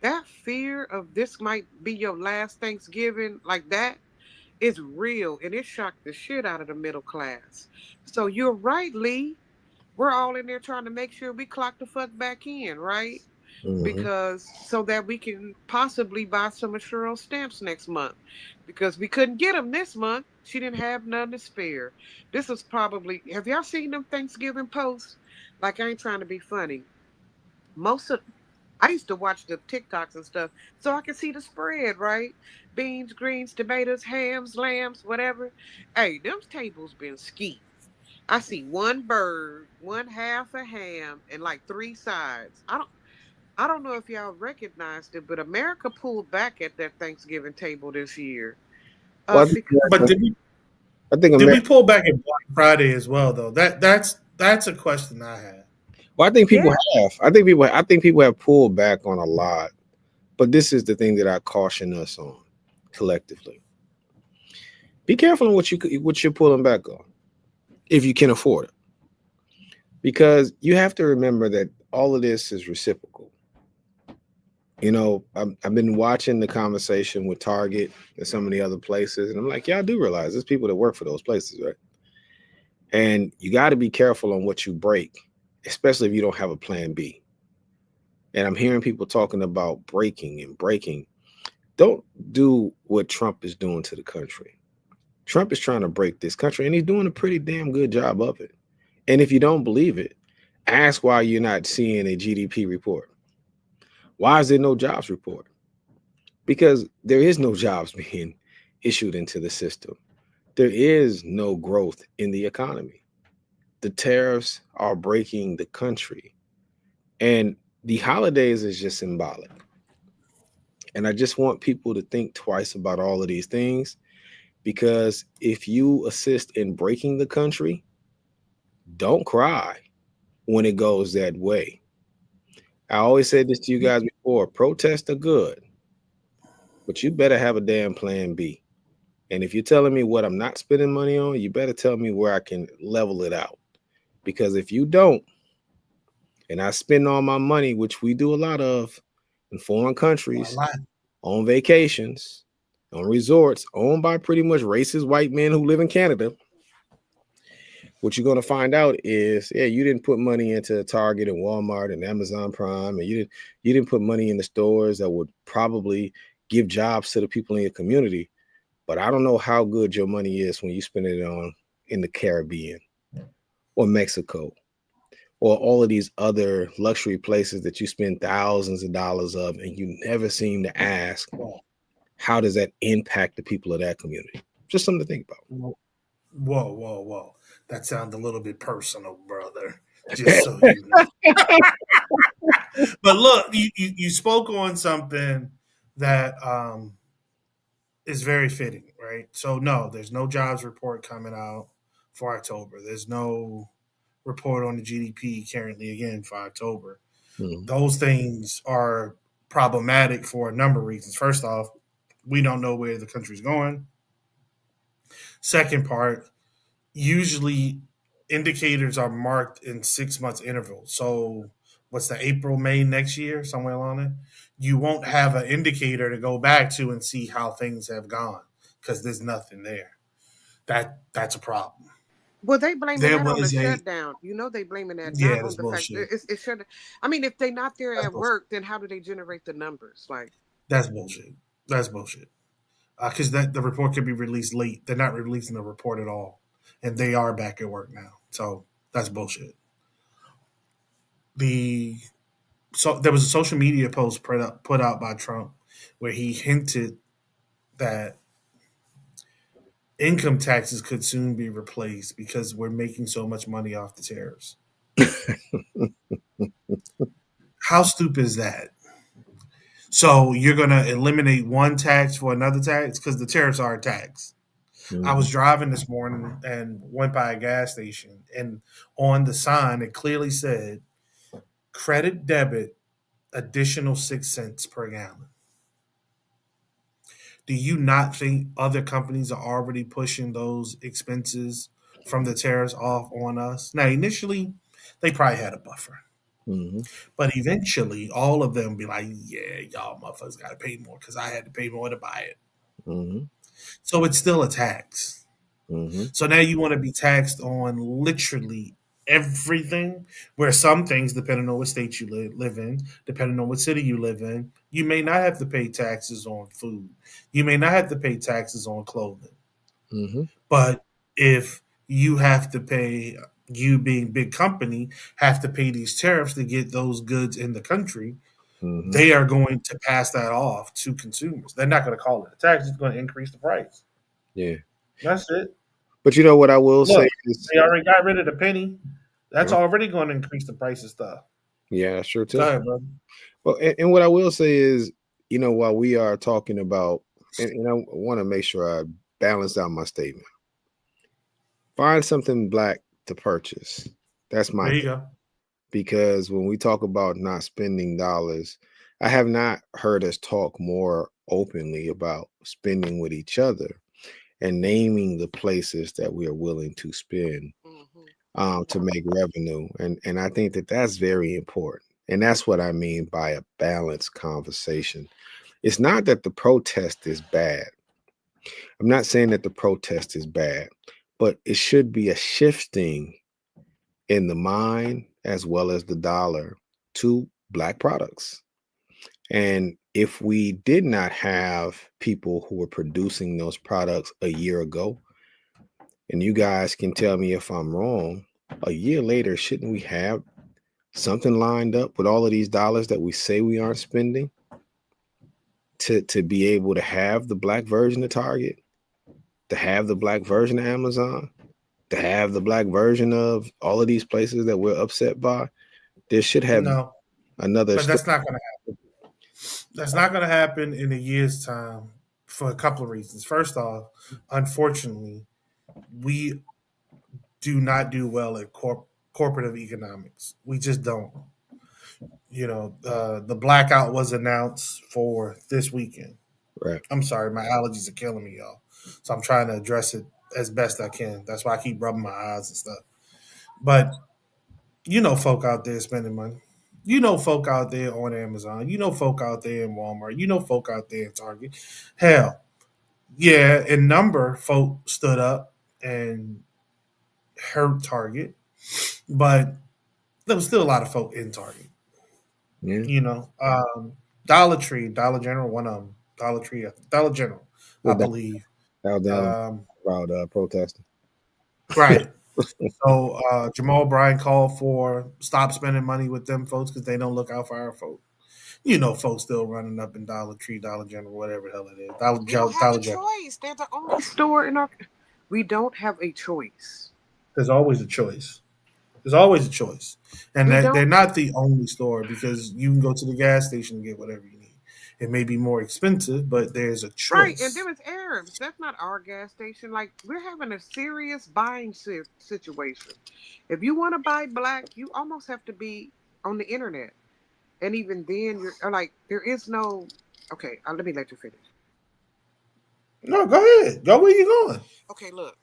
that fear of this might be your last Thanksgiving like that is real, and it shocked the shit out of the middle class. So you're right, Lee. We're all in there trying to make sure we clock the fuck back in, right?
mhm.
Because so that we can possibly buy some of Cheryl's stamps next month, because we couldn't get them this month. She didn't have none to spare. This is probably, have y'all seen them Thanksgiving posts? Like, I ain't trying to be funny. Most of I used to watch the TikToks and stuff so I could see the spread, right? Beans, greens, tomatoes, hams, lambs, whatever. Hey, them tables been ski. I see one bird, one half a ham, and like three sides. I don't know if y'all recognized it, but America pulled back at that Thanksgiving table this year.
Well,
Because
But
I think
did we
America.
pull back at Black Friday as well though? That's a question I had.
Well, I think people
yeah,
have. I think people have pulled back on a lot. But this is the thing that I caution us on collectively. Be careful on what you're pulling back on if you can afford it, because you have to remember that all of this is reciprocal. You know, I've been watching the conversation with Target and some of the other places, and I'm like, yeah, I do realize there's people that work for those places, right? And you got to be careful on what you break, especially if you don't have a plan B. And I'm hearing people talking about breaking and breaking. Don't do what Trump is doing to the country. Trump is trying to break this country, and he's doing a pretty damn good job of it. And if you don't believe it, ask why you're not seeing a GDP report. Why is there no jobs report? Because there is no jobs being issued into the system. There is no growth in the economy. The tariffs are breaking the country. And the holidays is just symbolic. And I just want people to think twice about all of these things, because if you assist in breaking the country, don't cry when it goes that way. I always said this to you guys before, protests are good, but you better have a damn plan B. And if you're telling me what I'm not spending money on, you better tell me where I can level it out. Because if you don't, and I spend all my money, which we do a lot of in foreign countries, on vacations, on resorts owned by pretty much racist white men who live in Canada, what you're going to find out is, yeah, you didn't put money into Target and Walmart and Amazon Prime, and you didn't put money in the stores that would probably give jobs to the people in your community. But I don't know how good your money is when you spend it on in the Caribbean or Mexico or all of these other luxury places that you spend thousands of dollars of, and you never seem to ask, how does that impact the people of that community? Just something to think about.
Whoa. That sounds a little bit personal, brother. Just so you know. But look, you spoke on something that is very fitting, right? So no, there's no jobs report coming out for October. There's no report on the GDP currently again for October.
Mm-hmm.
Those things are problematic for a number of reasons. First off, we don't know where the country's going. Second part, usually indicators are marked in 6 months intervals. So what's the April, May next year, somewhere along there? You won't have an indicator to go back to and see how things have gone because there's nothing there. That's a problem.
Well, they blaming
There
that on the
was a
shutdown. You know, they blaming that not
yeah,
on
that's
the fact that
bullshit.
it's shut. I mean, if they not there
That's
at
bullshit.
work, then how do they generate the numbers? Like,
That's bullshit. That's bullshit. Because that the report could be released late. They're not releasing the report at all, and they are back at work now. So that's bullshit. The so there was a social media post put out by Trump where he hinted that income taxes could soon be replaced because we're making so much money off the tariffs. How stupid is that? So you're gonna eliminate one tax for another tax because the tariffs are a tax. I
Mm-hmm.
was driving this morning and went by a gas station, and on the sign it clearly said credit debit additional 6 cents per gallon. Do you not think other companies are already pushing those expenses from the tariffs off on us? Now, initially, they probably had a buffer,
Mm-hmm.
but eventually, all of them be like, "Yeah, y'all motherfuckers got to pay more because I had to pay more to buy it."
Mm-hmm.
So it's still a tax.
Mm-hmm.
So now you want to be taxed on literally everything, where some things, depending on what state you live in, depending on what city you live in, you may not have to pay taxes on food. You may not have to pay taxes on clothing.
Mm-hmm.
But if you have to pay, you being big company, have to pay these tariffs to get those goods in the country,
Mm-hmm.
they are going to pass that off to consumers. They're not going to call it a tax. It's going to increase the price.
Yeah.
That's it.
But you know what I will say
Look,
is,
they already got rid of the penny. That's already going to increase the price of stuff.
yeah, sure
Go
too.
ahead, brother.
Well, and what I will say is, you know, while we are talking about, and I want to make sure I balance out my statement. Find something black to purchase. That's my
There you
thing.
go.
Because when we talk about not spending dollars, I have not heard us talk more openly about spending with each other and naming the places that we are willing to spend.
mm-hmm.
to make revenue, and I think that that's very important. And that's what I mean by a balanced conversation. It's not that the protest is bad. I'm not saying that the protest is bad, but it should be a shifting in the mind as well as the dollar to black products. And if we did not have people who were producing those products a year ago, and you guys can tell me if I'm wrong, a year later, shouldn't we have something lined up with all of these dollars that we say we aren't spending to be able to have the black version of Target, to have the black version of Amazon, to have the black version of all of these places that we're upset by? There should have
No,
another
but
step.
that's not gonna happen in a year's time for a couple of reasons. First off, unfortunately, we do not do well at corporate economics. We just don't. The blackout was announced for this weekend.
Right.
I'm sorry, my allergies are killing me, y'all. So I'm trying to address it as best I can. That's why I keep rubbing my eyes and stuff. But folk out there spending money. Folk out there on Amazon. Folk out there in Walmart. Folk out there in Target. Hell, yeah, in number, folk stood up and hurt Target, but there was still a lot of folk in Target.
Yeah.
You know, Dollar Tree, Dollar General, one of them. Dollar Tree, Dollar General, I
Well,
believe.
that was down
Um,
about protesting.
right. So Jamal Bryan called for stop spending money with them folks because they don't look out for our folks. Folks still running up in Dollar Tree, Dollar General, whatever the hell it is.
We don't have
Dollar
a
General.
choice. They're the only store in our. We don't have a choice.
There's always a choice. There's always a choice, and
We
that they're
don't.
not the only store because you can go to the gas station and get whatever you need. It may be more expensive, but there's a
Right, and them
choice.
is Arabs. That's not our gas station. Like we're having a serious buying situation. If you want to buy black, you almost have to be on the internet, and even then, you're like there is no. Okay, let me let you finish.
No, go ahead. Go where you going.
Okay, look.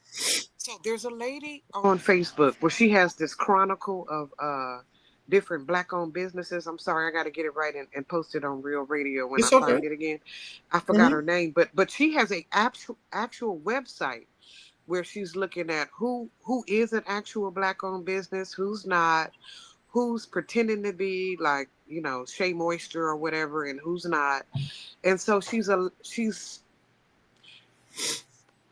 So there's a lady on Facebook where she has this chronicle of different black owned businesses. I'm sorry, I got to get it right and post it on Real Radio when I
It's okay.
find it again. I forgot
Hmm.
her name, but she has a actual website where she's looking at who is an actual black owned business, who's not, who's pretending to be like Shea Moisture or whatever, and who's not. And so she's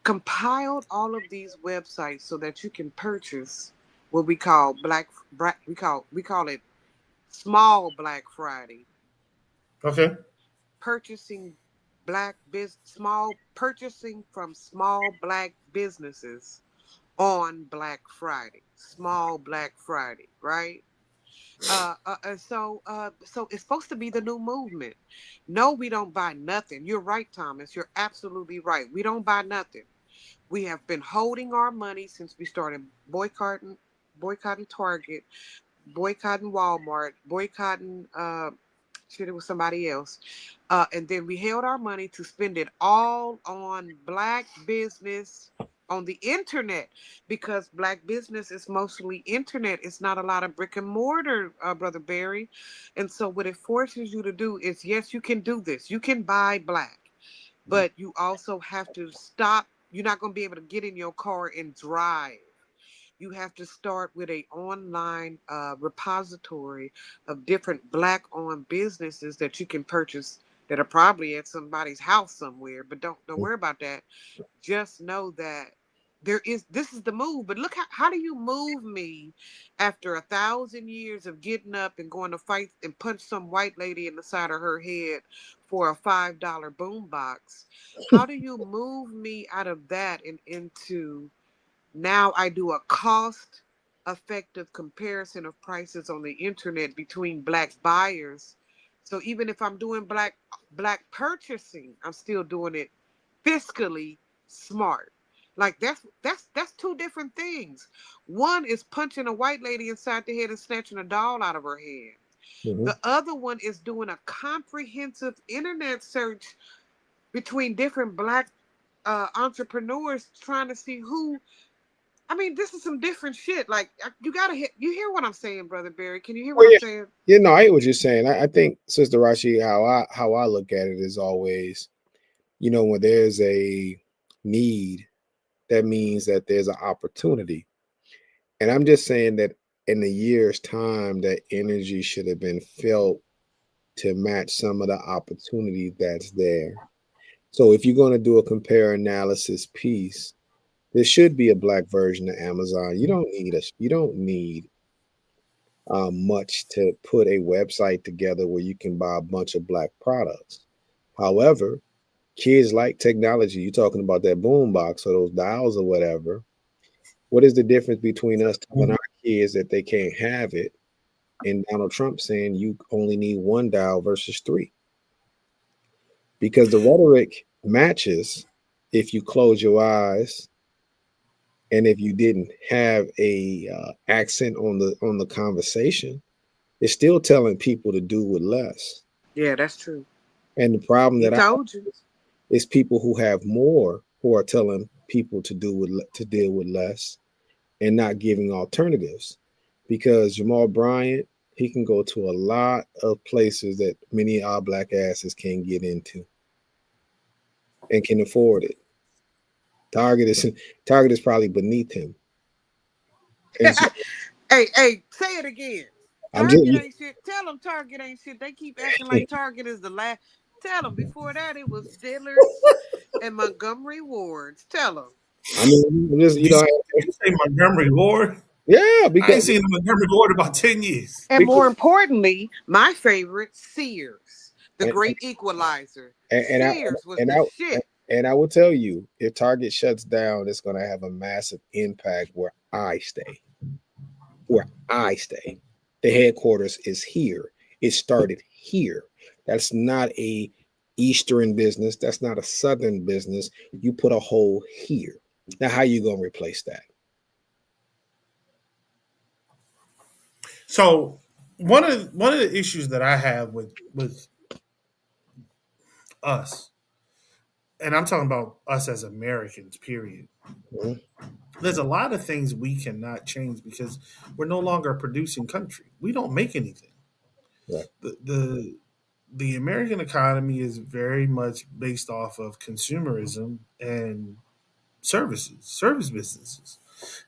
compiled all of these websites so that you can purchase what we call we call it small Black Friday,
Okay.
purchasing purchasing from small black businesses on Black Friday, small Black Friday, right? So it's supposed to be the new movement. No, we don't buy nothing. You're right, Thomas. You're absolutely right. We don't buy nothing. We have been holding our money since we started boycotting Target, boycotting Walmart, boycotting shit, it was somebody else. And then we held our money to spend it all on black business on the internet because black business is mostly internet. It's not a lot of brick and mortar, Brother Barry. And so what it forces you to do is, yes, you can do this. You can buy black, but you also have to stop. You're not going to be able to get in your car and drive. You have to start with a online repository of different black owned businesses that you can purchase that are probably at somebody's house somewhere, but don't worry about that. Just know that this is the move. But look, how do you move me after 1,000 years of getting up and going to fight and punch some white lady in the side of her head for a $5 boombox? How do you move me out of that and into now I do a cost effective comparison of prices on the internet between black buyers. So even if I'm doing black purchasing, I'm still doing it fiscally smart. Like that's two different things. One is punching a white lady inside the head and snatching a doll out of her head.
Mhm.
The other one is doing a comprehensive internet search between different black entrepreneurs trying to see who I mean, this is some different shit. Like you gotta hit. You hear what I'm saying, brother Barry? Can you hear what
Well,
I'm
yeah,
saying?
you know, I hear what you're saying. I think, Sister Rashi, how I look at it is always, when there's a need, that means that there's an opportunity. And I'm just saying that in a year's time, that energy should have been felt to match some of the opportunity that's there. So if you're going to do a compare analysis piece, there should be a black version of Amazon. You don't need much to put a website together where you can buy a bunch of black products. However, kids like technology. You're talking about that boom box or those dials or whatever. What is the difference between us telling our kids that they can't have it and Donald Trump saying you only need one dial versus three? Because the rhetoric matches if you close your eyes and if you didn't have a accent on the conversation, it's still telling people to do with less.
Yeah, that's true.
And the problem
He
that I
told you.
have is people who have more who are telling people to deal with less and not giving alternatives. Because Jamal Bryant, he can go to a lot of places that many of our black asses can't get into and can afford it. Target is Target is probably beneath him. And so
Hey, say it again.
I'm just
Target ain't shit. Tell them Target ain't shit. They keep acting like Target is the last. Tell them before that it was Dillard's and Montgomery Wards. Tell them.
I mean I'm just
You say, you say Montgomery Ward?
yeah,
I
because
ain't seen the Montgomery Ward in about 10 years.
And more
because
importantly, my favorite, Sears, the
and
great equalizer.
and I
Sears was
and
the
I
shit.
and I will tell you, if Target shuts down, it's going to have a massive impact where I stay. Where I stay, the headquarters is here. It started here. That's not a Eastern business. That's not a Southern business. You put a hole here. Now, how you going to replace that?
So one of the issues that I have with us, and I'm talking about us as Americans, period.
Mhm.
There's a lot of things we cannot change because we're no longer a producing country. We don't make anything.
Right.
The American economy is very much based off of consumerism and service businesses.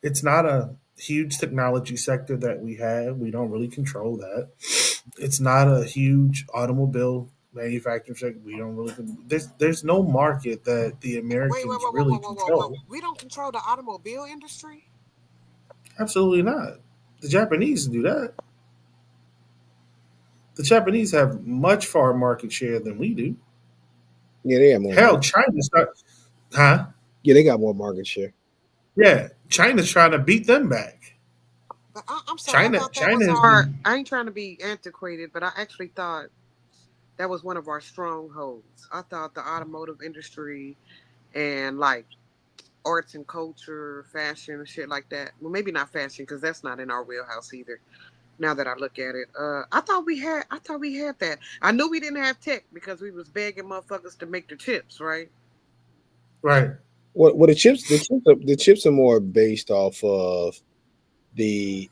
It's not a huge technology sector that we have. We don't really control that. It's not a huge automobile manufacturing sector. We don't really. There's no market that the
Wait, wait,
Americans
whoa, whoa,
really
whoa, whoa, whoa, whoa.
control.
We don't control the automobile industry?
Absolutely not. The Japanese do that. The Japanese have much far market share than we do.
Yeah, they have more
Hell,
market.
China's not. Huh?
Yeah, they got more market share.
Yeah, China's trying to beat them back.
But I'm sorry, I
China,
thought that
China
was
has
our.
been
I ain't trying to be antiquated, but I actually thought that was one of our strongholds. I thought the automotive industry and like arts and culture, fashion, and shit like that. Well, maybe not fashion because that's not in our wheelhouse either. Now that I look at it, I thought we had that. I knew we didn't have tech because we was begging motherfuckers to make the chips, right?
right.
What the chips are more based off of the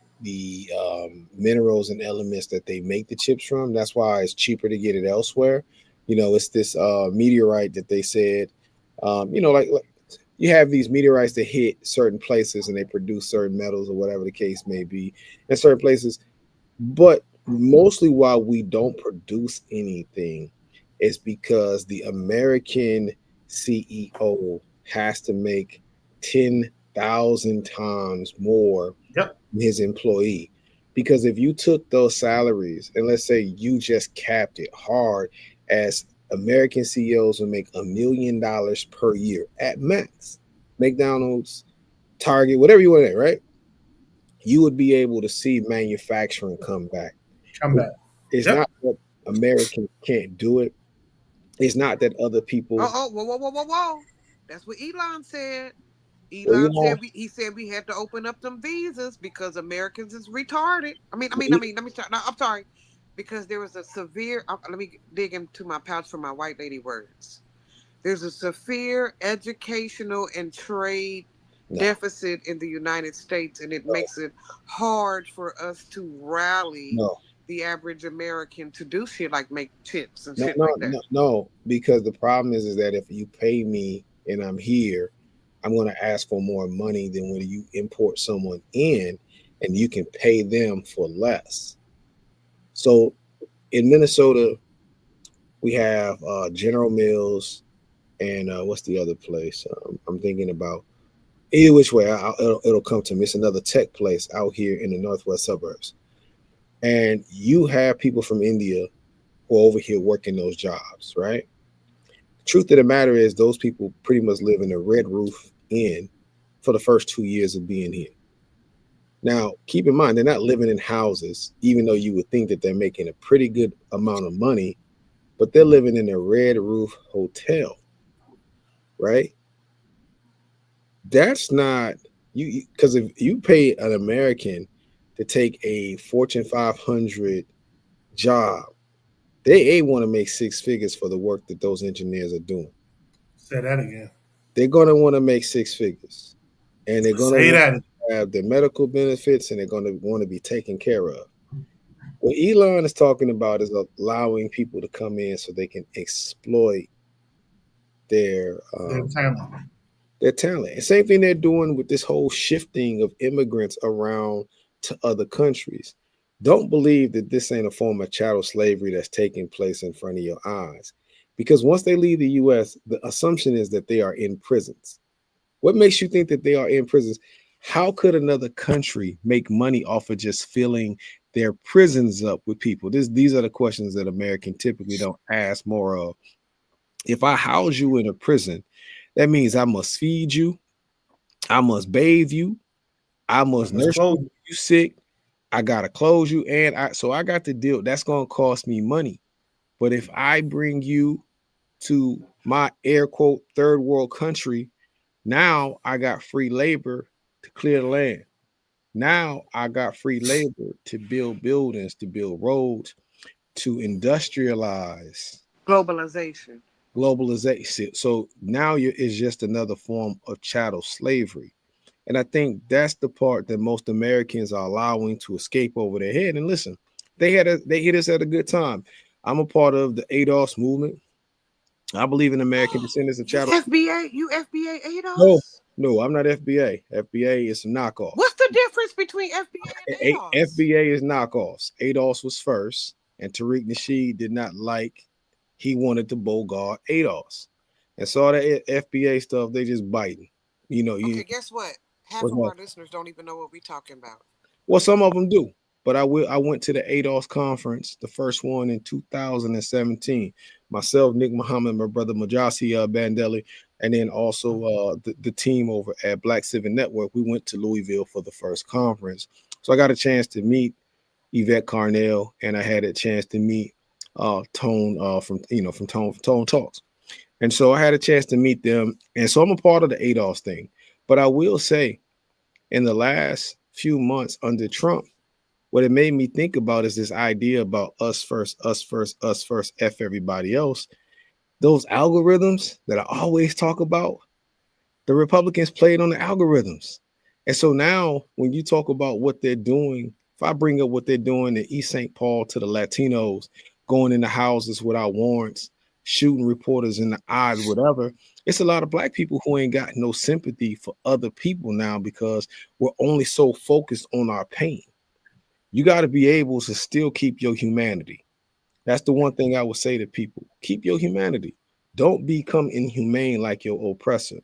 minerals and elements that they make the chips from. That's why it's cheaper to get it elsewhere. It's this meteorite that they said, like you have these meteorites that hit certain places and they produce certain metals or whatever the case may be in certain places. But mostly why we don't produce anything is because the American CEO has to make 10,000 times more
Yep.
than his employee. Because if you took those salaries and let's say you just capped it hard, as American CEOs will make $1 million per year at max, McDonald's, Target, whatever you want to, right? You would be able to see manufacturing come back.
Come back.
It's
Yep.
not that Americans can't do it. It's not that other
Oh,
people.
oh, whoa, whoa, whoa, whoa, whoa. That's what Elon said.
Well,
Elon said he said we had to open up them visas because Americans is retarded. Let me start. No, I'm sorry, because there was a severe. Let me dig into my pouch for my white lady words. There's a severe educational and trade
no,
deficit in the United States, and it
no,
makes it hard for us to rally
no,
the average American to do shit like make chips and
no,
shit
no,
like that.
no, no. Because the problem is that if you pay me and I'm here, I'm going to ask for more money than when you import someone in, and you can pay them for less. So in Minnesota, we have General Mills and what's the other place? I'm thinking about. Either which way, it'll come to me. It's another tech place out here in the northwest suburbs, and you have people from India who are over here working those jobs, right? Truth of the matter is, those people pretty much live in a red roof inn for the first 2 years of being here. Now, keep in mind, they're not living in houses, even though you would think that they're making a pretty good amount of money, but they're living in a red roof hotel, right? That's not you, because if you pay an American to take a Fortune 500 job, they want to make six figures for the work that those engineers are doing.
Say that again.
They're going to want to make six figures, and they're going to
Say
want
that.
to have their medical benefits, and they're going to want to be taken care of. What Elon is talking about is allowing people to come in so they can exploit their
Their talent.
their talent. And same thing they're doing with this whole shifting of immigrants around to other countries. Don't believe that this ain't a form of chattel slavery that's taking place in front of your eyes. Because once they leave the US, the assumption is that they are in prisons. What makes you think that they are in prisons? How could another country make money off of just filling their prisons up with people? These are the questions that American typically don't ask more of. If I house you in a prison, that means I must feed you, I must bathe you, I
I
must
must
nurse you
close.
when you sick, I gotta clothe you, and I got to deal. That's gonna cost me money. But if I bring you to my air quote third world country, now I got free labor to clear the land. Now I got free labor to build buildings, to build roads, to industrialize,
Globalization.
globalization. So now it's just another form of chattel slavery. And I think that's the part that most Americans are allowing to escape over their head. And listen, they hit us at a good time. I'm a part of the ADOS movement. I believe in American descendants of
You
chattel.
FBA, you FBA
No,
ADOS?
no, I'm not FBA. FBA is some knockoffs.
What's the difference between FBA and ADOS?
FBA is knockoffs. ADOS was first, and Tariq Nasheed did not like. He wanted to bogart ADOS, and so all that FBA stuff they just biting. You know, you
Okay, guess what? Half
what's
of
that?
our listeners don't even know what we're talking about.
Well, some of them do, but I will. I went to the ADOS conference, the first one in 2017. Myself, Nick Muhammad, my brother Majasi Bandelli, and then also the team over at Black Civic Network. We went to Louisville for the first conference, so I got a chance to meet Yvette Carnell, and I had a chance to meet Tone from Tone Talks, and so I had a chance to meet them, and so I'm a part of the ADOS thing. But I will say, in the last few months under Trump, what it made me think about is this idea about us first, us first, us first, F everybody else. Those algorithms that I always talk about, the Republicans played on the algorithms. And so now when you talk about what they're doing, if I bring up what they're doing in East St. Paul to the Latinos, going into houses without warrants, shooting reporters in the eyes, whatever, it's a lot of black people who ain't got no sympathy for other people now because we're only so focused on our pain. You got to be able to still keep your humanity. That's the one thing I would say to people. Keep your humanity. Don't become inhumane like your oppressor.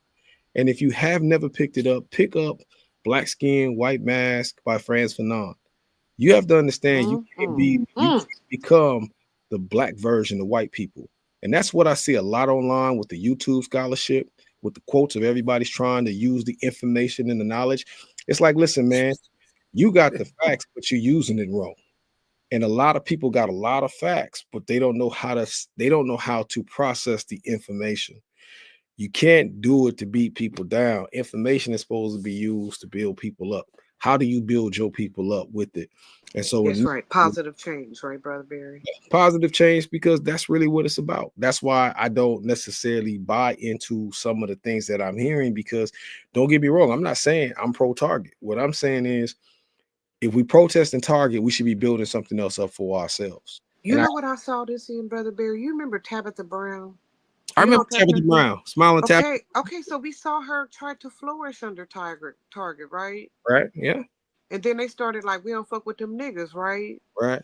And if you have never picked it up, pick up Black Skin, White Mask by Franz Fanon. You have to understand you
Mm-hmm.
can't become the black version of white people. And that's what I see a lot online with the YouTube scholarship, with the quotes of everybody's trying to use the information and the knowledge. It's like, listen, man, you got the facts, but you're using it wrong. And a lot of people got a lot of facts, but they don't know how to process the information. You can't do it to beat people down. Information is supposed to be used to build people up. How do you build your people up with it? And so
Yes, right. Positive change, right, Brother Barry?
positive change, because that's really what it's about. That's why I don't necessarily buy into some of the things that I'm hearing, because don't get me wrong, I'm not saying I'm pro Target. What I'm saying is, if we protest and Target, we should be building something else up for ourselves.
You
And
know what I saw this in, Brother Barry? You remember Tabitha Brown?
I
You know
remember
Tabitha?
Tabitha Brown, smiling Tabitha,
Okay. So we saw her try to flourish under Target, right?
right? Yeah,
And then they started like, we don't fuck with them niggas, right?
right.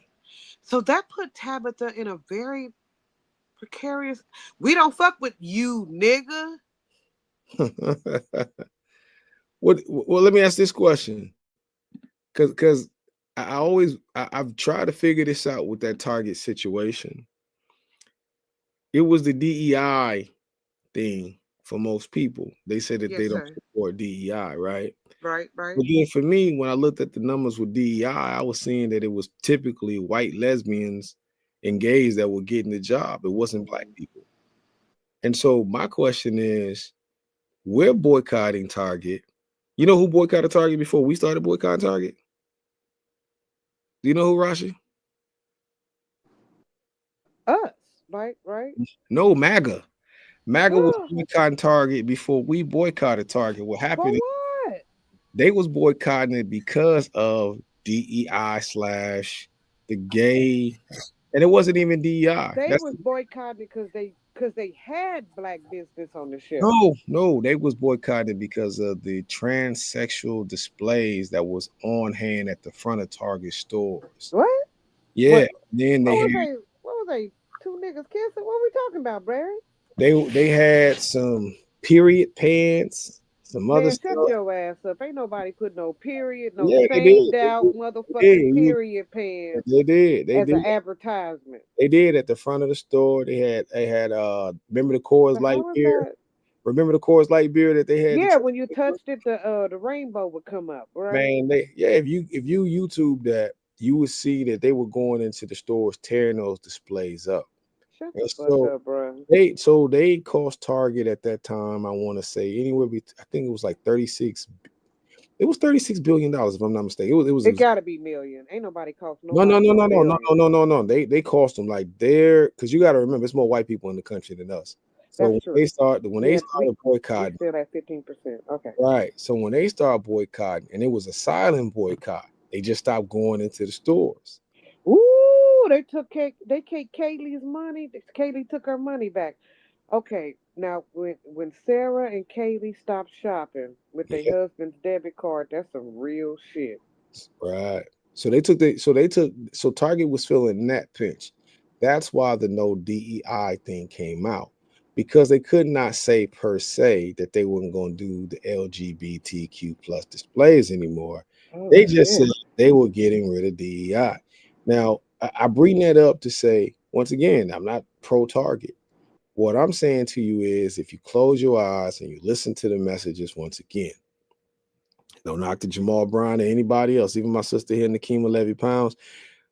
So that put Tabitha in a very precarious. We don't fuck with you, nigga.
What? Well, let me ask this question, because I've tried to figure this out with that Target situation. It was the DEI thing for most people. They say that they
Yes,
don't
sir.
support DEI, right?
Right, right.
But then for me, when I looked at the numbers with DEI, I was seeing that it was typically white lesbians and gays that were getting the job. It wasn't black people. And so my question is, we're boycotting Target. You know who boycotted Target before we started boycotting Target? Do you know who, Rashi?
Us, right, right.
No, MAGA. MAGA was boycotting Target before we boycotted Target. What
For
happened is
what?
they was boycotting it because of DEI slash the gay, and it wasn't even DEI.
They
That's
was boycotting because they had black business on the shelf.
no, they was boycotting because of the transsexual displays that was on hand at the front of Target stores.
What?
Yeah,
What?
then
What
they
was
had
they? What was they? Two niggas kissing? What we talking about, Barry?
they had some period pants, some other
Man, shut
stuff.
your ass up. Ain't nobody put no period, no
Yeah, they did.
shaved
They
out
did. They
motherfucking
did.
period pants
They did. They
as an
did.
advertisement.
They did at the front of the store. They had remember the Coors
So
Light
how is
beer?
that?
Remember the Coors Light beer that they had?
Yeah, when you touched it, the rainbow would come up, right?
Man, if you YouTube that, you would see that they were going into the stores tearing those displays up.
Shut the
And
fuck
so
up, bro.
they cost Target at that time, I want to say anywhere I think it was like 36. It was $36 billion, if I'm not mistaken. It
It
was
gotta be million. Ain't nobody cost
no, no,
nobody
no,
no
no, no, no,
billion.
no, no, no. They cost them like they're, because you got to remember, it's more white people in the country than us. So
That's true.
when they
Yeah, we
started
we
boycotting,
still at 15%. Okay.
right? So when they started boycotting, and it was a silent boycott, they just stopped going into the stores.
Ooh, they take Kaylee's money. Kaylee took her money back. Okay, now when Sarah and Kaylee stopped shopping with their
Yeah,
husband's debit card, that's some real shit.
right. So Target was feeling that pinch. That's why the no DEI thing came out, because they could not say per se that they weren't going to do the LGBTQ plus displays anymore.
Oh
They just said
shit.
they were getting rid of DEI. Now, I bring that up to say, once again, I'm not pro Target. What I'm saying to you is, if you close your eyes and you listen to the messages once again, no knock to Jamal Brown or anybody else, even my sister here, Nakima Levy Pounds.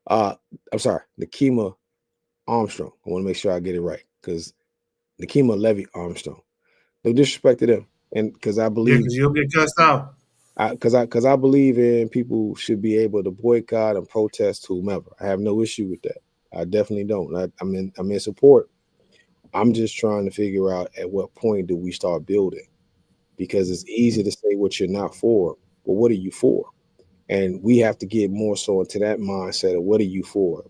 Uh, I'm sorry, Nakima Armstrong. I want to make sure I get it right, because Nakima Levy Armstrong. No disrespect to them, and because I
Yeah,
believe,
because you'll get cussed out.
because I believe in people should be able to boycott and protest whomever. I have no issue with that. I definitely don't. I'm in support. I'm just trying to figure out at what point do we start building, because it's easy to say what you're not for, but what are you for? And we have to get more so into that mindset of what are you for?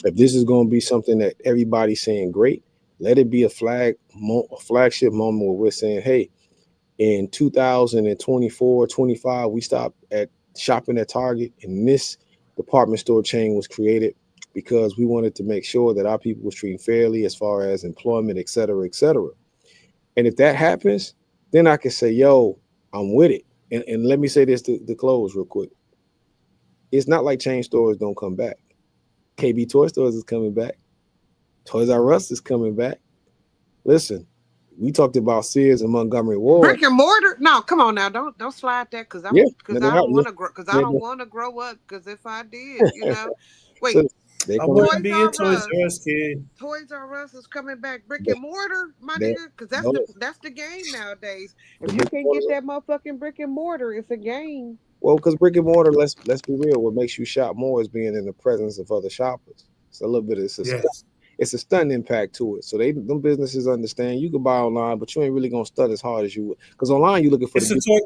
If this is gonna be something that everybody's saying great, let it be a flagship moment where we're saying, hey, in 2024, 25, we stopped at shopping at Target, and this department store chain was created because we wanted to make sure that our people was treated fairly as far as employment, et cetera, et cetera. And if that happens, then I can say, yo, I'm with it. And let me say this to close real quick. It's not like chain stores don't come back. KB Toy Stores is coming back. Toys R Us is coming back. Listen, we talked about Sears and Montgomery Ward.
Brick and mortar? No, come on now. Don't slide that because
Yeah,
I'm because
no, they
I
are.
don't
Yeah,
want to grow because I
yeah,
don't want to grow up because if I did,
so
wait,
they
I
coming.
wouldn't
Toys
be a
R
Toys
Us.
R Us kid.
Toys R Us is coming back brick
They,
and mortar, my
they,
nigga, because
no,
that's the game nowadays.
the
If you
brick and
can't get
mortar,
that motherfucking brick and mortar, it's a game.
Well, because brick and mortar, let's be real. What makes you shop more is being in the presence of other shoppers. It's a little bit.
Yes.
It's a stun impact to it. So them businesses understand you can buy online, but you ain't really gonna stun as hard as you would. Because online you're looking for the
It's a
deal.
toy.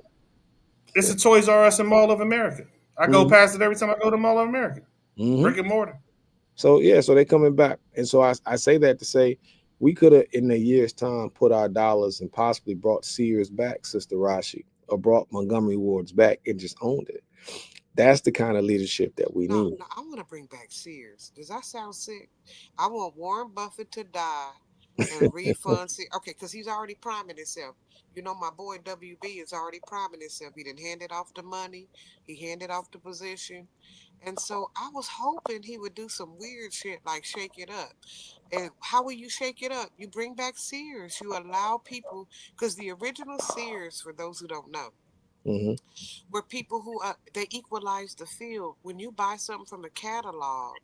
It's a Toys R Us and Mall of America. I go
Mhm,
past it every time I go to Mall of America.
mhm.
Brick and mortar.
So yeah, so they coming back, and so I say that to say we could have in a year's time put our dollars and possibly brought Sears back, Sister Rashi, or brought Montgomery Wards back and just owned it. That's the kind of leadership that we
No,
need.
no, I want to bring back Sears. Does that sound sick? I want Warren Buffett to die and refund Sears. Okay, because he's already priming himself. You know, my boy WB is already priming himself. He didn't hand it off the money. He handed off the position. And so I was hoping he would do some weird shit like shake it up. And how will you shake it up? You bring back Sears. You allow people, because the original Sears, for those who don't know,
Hmm.
where people who they equalize the field. When you buy something from a catalog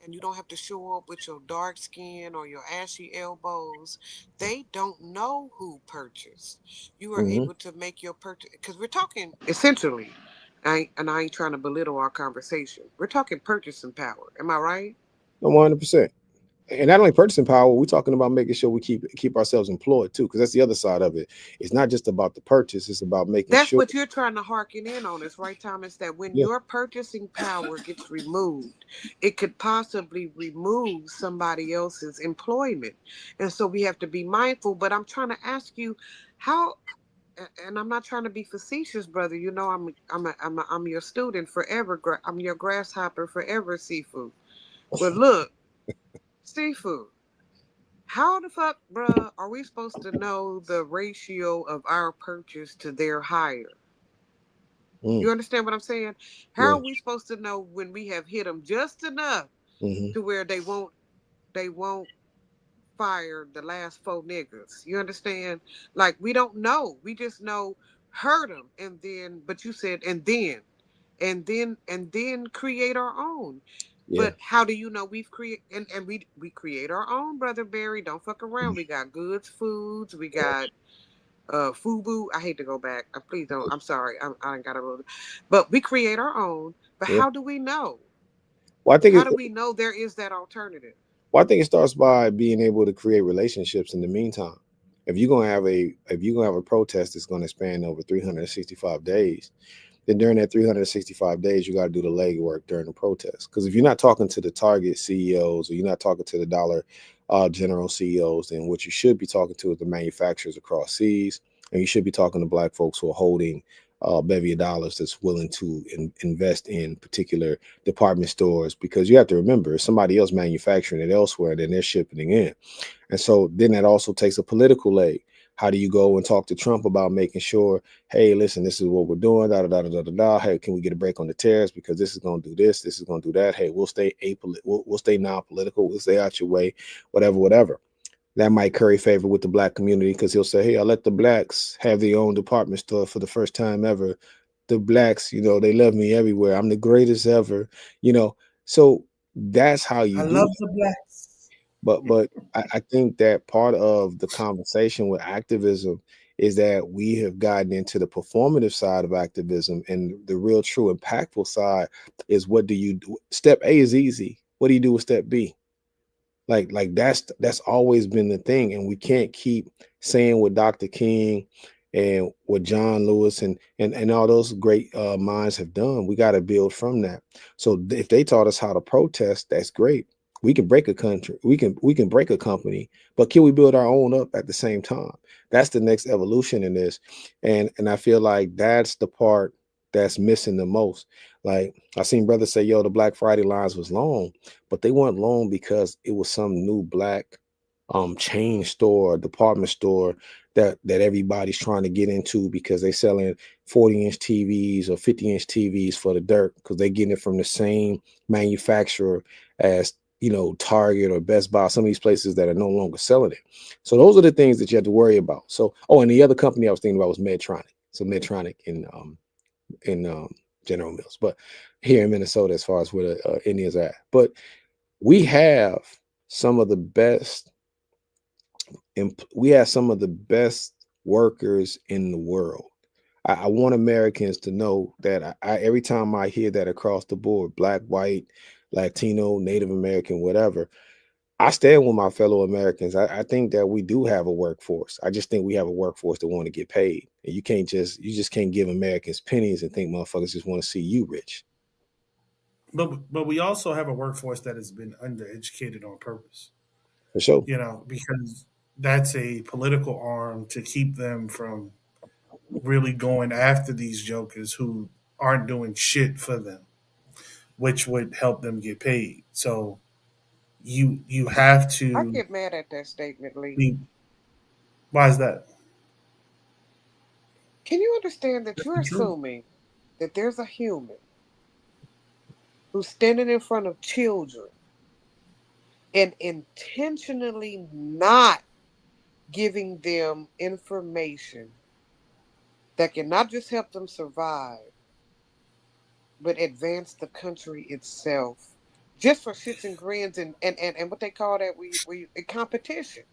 and you don't have to show up with your dark skin or your ashy elbows, they don't know who purchased. You are
Hmm.
able to make your purchase, because we're talking essentially, I ain't trying to belittle our conversation, we're talking purchasing power, am I right?
100%. And not only purchasing power, we're talking about making sure we keep ourselves employed too, because that's the other side of it. It's not just about the purchase; it's about making
That's
sure.
what you're trying to harken in on, is right, Thomas, that when
Yeah.
your purchasing power gets removed, it could possibly remove somebody else's employment. And so we have to be mindful. But I'm trying to ask you how, and I'm not trying to be facetious, brother. You know, I'm your student forever. I'm your grasshopper forever, seafood. But look, seafood. How the fuck, bruh, are we supposed to know the ratio of our purchase to their hire?
Mm,
You understand what I'm saying? How
yeah.
are we supposed to know when we have hit them just enough
Hmm.
to where they won't fire the last four niggas? You understand? Like we don't know. We just know hurt them and then. But you said and then create our own.
Yeah.
But how do you know we've created and we create our own, brother Barry? Don't fuck around. We got goods, foods. We got Fubu. I hate to go back. Please don't. I'm sorry. I got a little, but we create our own. But
Yeah.
how do we know?
Well, I think
How
it.
do we know there is that alternative?
Well, I think it starts by being able to create relationships in the meantime. If you're gonna have a protest that's going to span over 365 days, then during that 365 days, you got to do the legwork during the protest. Because if you're not talking to the Target CEOs or you're not talking to the Dollar General CEOs, then what you should be talking to is the manufacturers across seas, and you should be talking to Black folks who are holding bevy of dollars that's willing to invest in particular department stores. Because you have to remember, it's somebody else manufacturing it elsewhere, and then they're shipping it in. And so then that also takes a political leg. How do you go and talk to Trump about making sure, hey, listen, this is what we're doing, da da da da da da. Hey, can we get a break on the tariffs because this is going to do this is going to do that. Hey, we'll stay non-political, we'll stay out your way, whatever, whatever. That might curry favor with the Black community because he'll say, hey, I let the Blacks have their own department store for the first time ever. The Blacks, they love me everywhere. I'm the greatest ever, you know. So that's how you
I
do.
love the blacks.
But I think that part of the conversation with activism is that we have gotten into the performative side of activism, and the real true impactful side is what do you do? Step A is easy. What do you do with step B? Like that's always been the thing, and we can't keep saying what Dr. King and what John Lewis and all those great minds have done. We got to build from that. So if they taught us how to protest, that's great. We can break a country, we can break a company, but can we build our own up at the same time? That's the next evolution in this, and I feel like that's the part that's missing the most. Like I seen brothers say, "Yo, the Black Friday lines was long." But they weren't long because it was some new Black chain store, department store that everybody's trying to get into because they selling 40-inch TVs or 50-inch TVs for the dirt because they're getting it from the same manufacturer as Target or Best Buy, some of these places that are no longer selling it. So those are the things that you have to worry about. So, and the other company I was thinking about was Medtronic. So Medtronic in General Mills, but here in Minnesota, as far as where the Indians are at. But we have some of the best we have some of the best workers in the world. I want Americans to know that every time I hear that across the board, black, white, Latino, Native American, whatever, I stand with my fellow Americans. I think that we do have a workforce. I just think we have a workforce that want to get paid. And you just can't give Americans pennies and think motherfuckers just want to see you rich.
But we also have a workforce that has been undereducated on purpose.
For sure.
Because that's a political arm to keep them from really going after these jokers who aren't doing shit for them, which would help them get paid. So you have
I
to
get mad at that statement, Lee.
be. Why is that?
Can you understand that
That's
you're
the truth.
assuming that there's a human who's standing in front of children and intentionally not giving them information that can not just help them survive, but advance the country itself? Just for shits and grins and what they call that we a competition.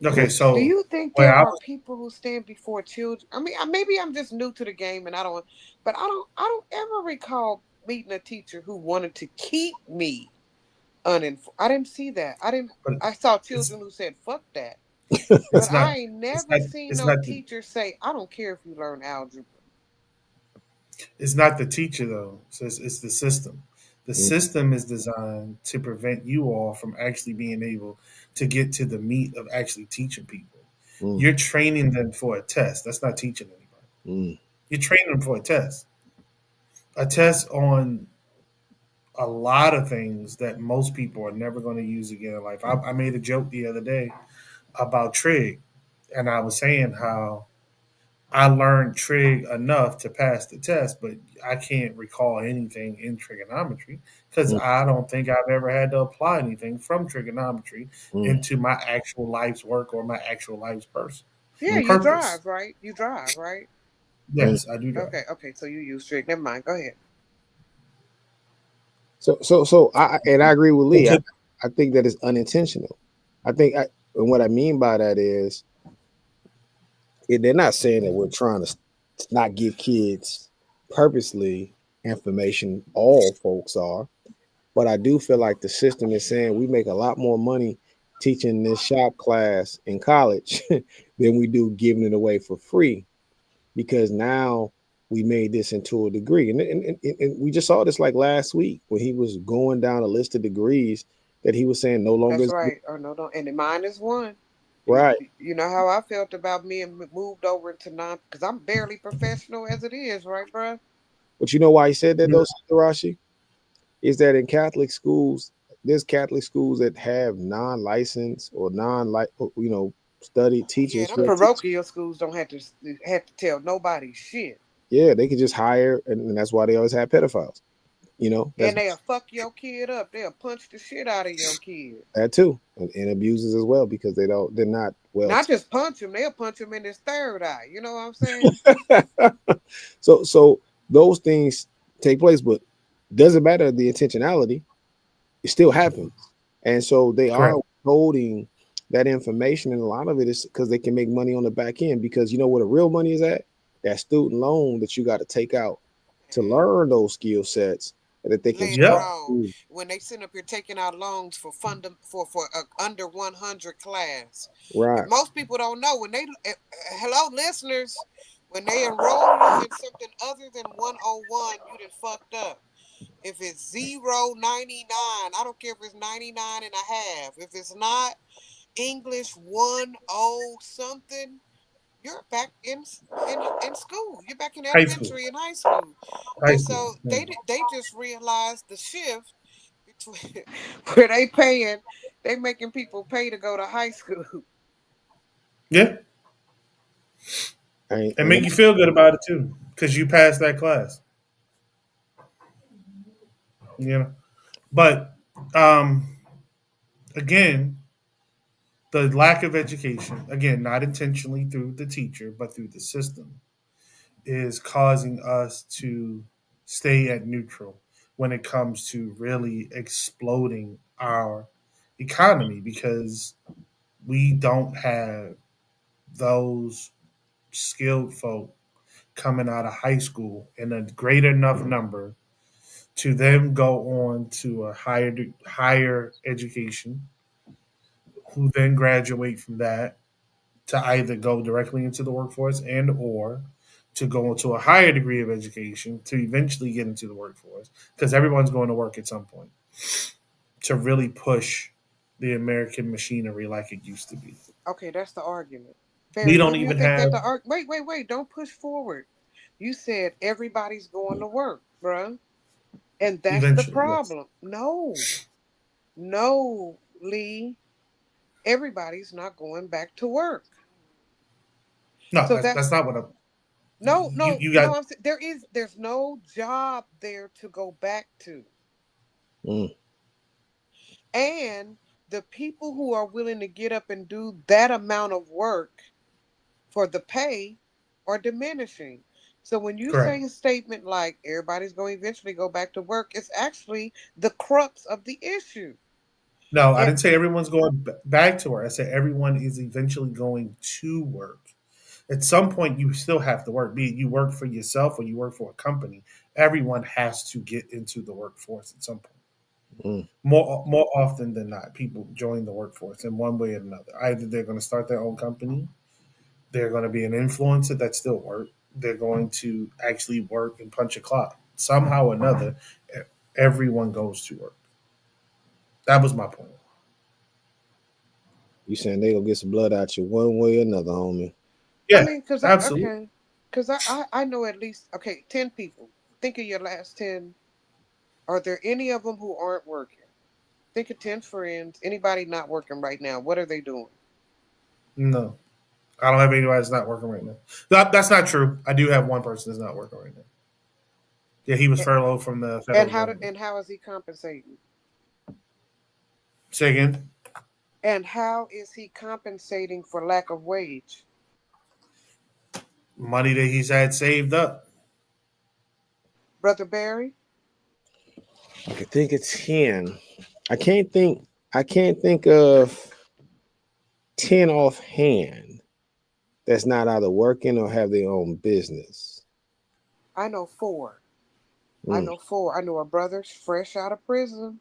Okay,
Do
so
you think
where
there
I
are
was,
people who stand before children? I mean, maybe I'm just new to the game and I don't, but I don't ever recall meeting a teacher who wanted to keep me uninformed. I didn't see that.
but
I saw
it's
children who said "fuck that," but
it's not
I ain't
it's
never
not
seen
it's
no
not the
teacher say, "I don't care if you learn algebra."
it's not the teacher though. It's the system. The
Mm,
system is designed to prevent you all from actually being able to get to the meat of actually teaching people.
mm,
You're training them for a test. That's not teaching anybody.
mm,
You're training them for a test on a lot of things that most people are never going to use again in life. I made a joke the other day about trig, and I was saying how I learned trig enough to pass the test, but I can't recall anything in trigonometry because
mm,
I don't think I've ever had to apply anything from trigonometry
mm,
into my actual life's work or my actual life's person
Yeah,
mm,
you
purpose.
drive, right? You drive, right?
mm.
Yes, I do that.
Okay, okay. So you use strict. Never mind. Go ahead.
And I agree with Lee.
Okay.
I think that it's unintentional. And what I mean by that is they're not saying that we're trying to not give kids purposely information. All folks are, but I do feel like the system is saying we make a lot more money teaching this shop class in college than we do giving it away for free because now we made this into a degree. And we just saw this like last week when he was going down a list of degrees that he was saying no longer
That's
is
right. Or no, don't. And mine is one. You,
right.
you know how I felt about me and moved over into non because I'm barely professional as it is, right, bruh?
But you know why he said that
Yeah.
though, Sister Rashi? Is that in Catholic schools, there's Catholic schools that have non-licensed or non-like studied
Yeah,
teachers
them
who are teaching.
parochial schools don't have to tell nobody shit,
Yeah, they could just hire, and that's why they always have pedophiles. That's
and they'll fuck your kid up. They'll punch the shit out of your kid.
that too, and abusers as well because they're not well.
Not just punch him; thauthey'll punch him in his third eye. You know what I'm saying?
So those things take place, but doesn't matter the intentionality, it still happens. And so they are
Correct.
holding that information, and a lot of it is because they can make money on the back end. Because you know where the real money is at? That student loan that you got to take out to learn those skill sets that they can
Later
Yep.
charge
on,
you.
when they sit up here taking out loans for for a under 100 class. But
Right.
most people don't know when hello listeners, when they enroll you in something other than 101, you done fucked up. If it's 099, I don't care if it's 99 and a half. If it's not English 10 something, you're back in school. You're back in
High school.
elementary and high school.
High
And
school.
so
Yeah.
they just realized the shift between where they making people pay to go to high school.
Yeah. And
And
make you feel good about it too, because you passed that class. You know. But um, again, the lack of education, again, not intentionally through the teacher, but through the system, is causing us to stay at neutral when it comes to really exploding our economy because we don't have those skilled folk coming out of high school in a great enough number to then go on to a higher education, who then graduate from that to either go directly into the workforce and or to go into a higher degree of education to eventually get into the workforce, because everyone's going to work at some point, to really push the American machinery like it used to be.
Okay, that's the argument.
We
Barry,
don't
do you
even
think that
have
the wait, wait, wait, don't push forward. You said everybody's going to work, bruh. And that's the
eventually, yes.
problem. No, no, Lee. Everybody's not going back to work.
No,
So
that's
that's
not what I'm.
no,
You
no,
you got
no. I'm saying there's no job there to go back to.
Mm.
And the people who are willing to get up and do that amount of work for the pay are diminishing. So when you
correct.
say a statement like everybody's going to eventually go back to work, it's actually the crux of the issue.
No, I
And
didn't say everyone's going back to work. I said everyone is eventually going to work. At some point, you still have to work. Be it you work for yourself or you work for a company. Everyone has to get into the workforce at some point.
Mm.
More often than not, people join the workforce in one way or another. Either they're going to start their own company, they're going to be an influencer that still work. They're going to actually work and punch a clock. Somehow or another, everyone goes to work. That was my point.
You saying they gonna get some blood out you one way or another, homie?
I
Yeah,
mean, because
absolutely.
okay, because I know at least, okay, 10 people. Think of your last 10. Are there any of them who aren't working? Think of 10 friends. Anybody not working right now? What are they doing?
No, I don't have anybody that's not working right now. That's not true. I do have one person that's not working right now. Yeah, he was
A-
furloughed from the
And
federal government.
how is he compensating?
Say again.
And how is he compensating for lack of wage?
Money that he's had saved up.
Brother Barry?
I could think of 10. I can't think. I can't think of 10 offhand that's not either working or have their own business.
I know 4. I
Mm.
know 4. I know a brother fresh out of prison.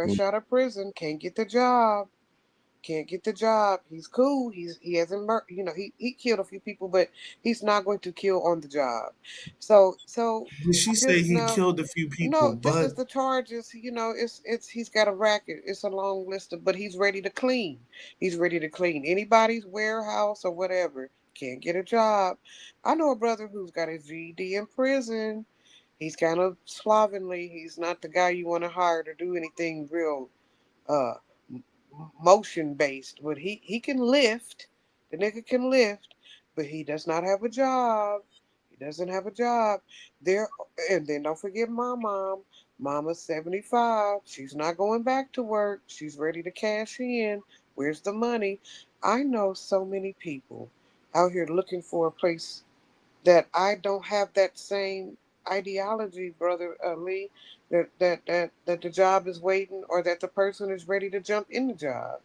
Mm.
Fresh out of prison, can't get the job. Can't get the job. He's cool. He hasn't he killed a few people, but he's not going to kill on the job. So
Did she say
just
he
know,
killed a few people?
no, this
But
is the charges. It's he's got a racket. It's a long list of, but he's ready to clean. He's ready to clean anybody's warehouse or whatever. Can't get a job. I know a brother who's got his GED in prison. He's kind of slovenly. He's not the guy you want to hire to do anything real uh motion based, but he can lift. The nigga can lift, but he does not have a job. He doesn't have a job. There, and then don't forget my mom. Mama's 75. She's not going back to work. She's ready to cash in. Where's the money? I know so many people out here looking for a place that I don't have that same ideology, brother Lee, that the job is waiting or that the person is ready to jump in the job.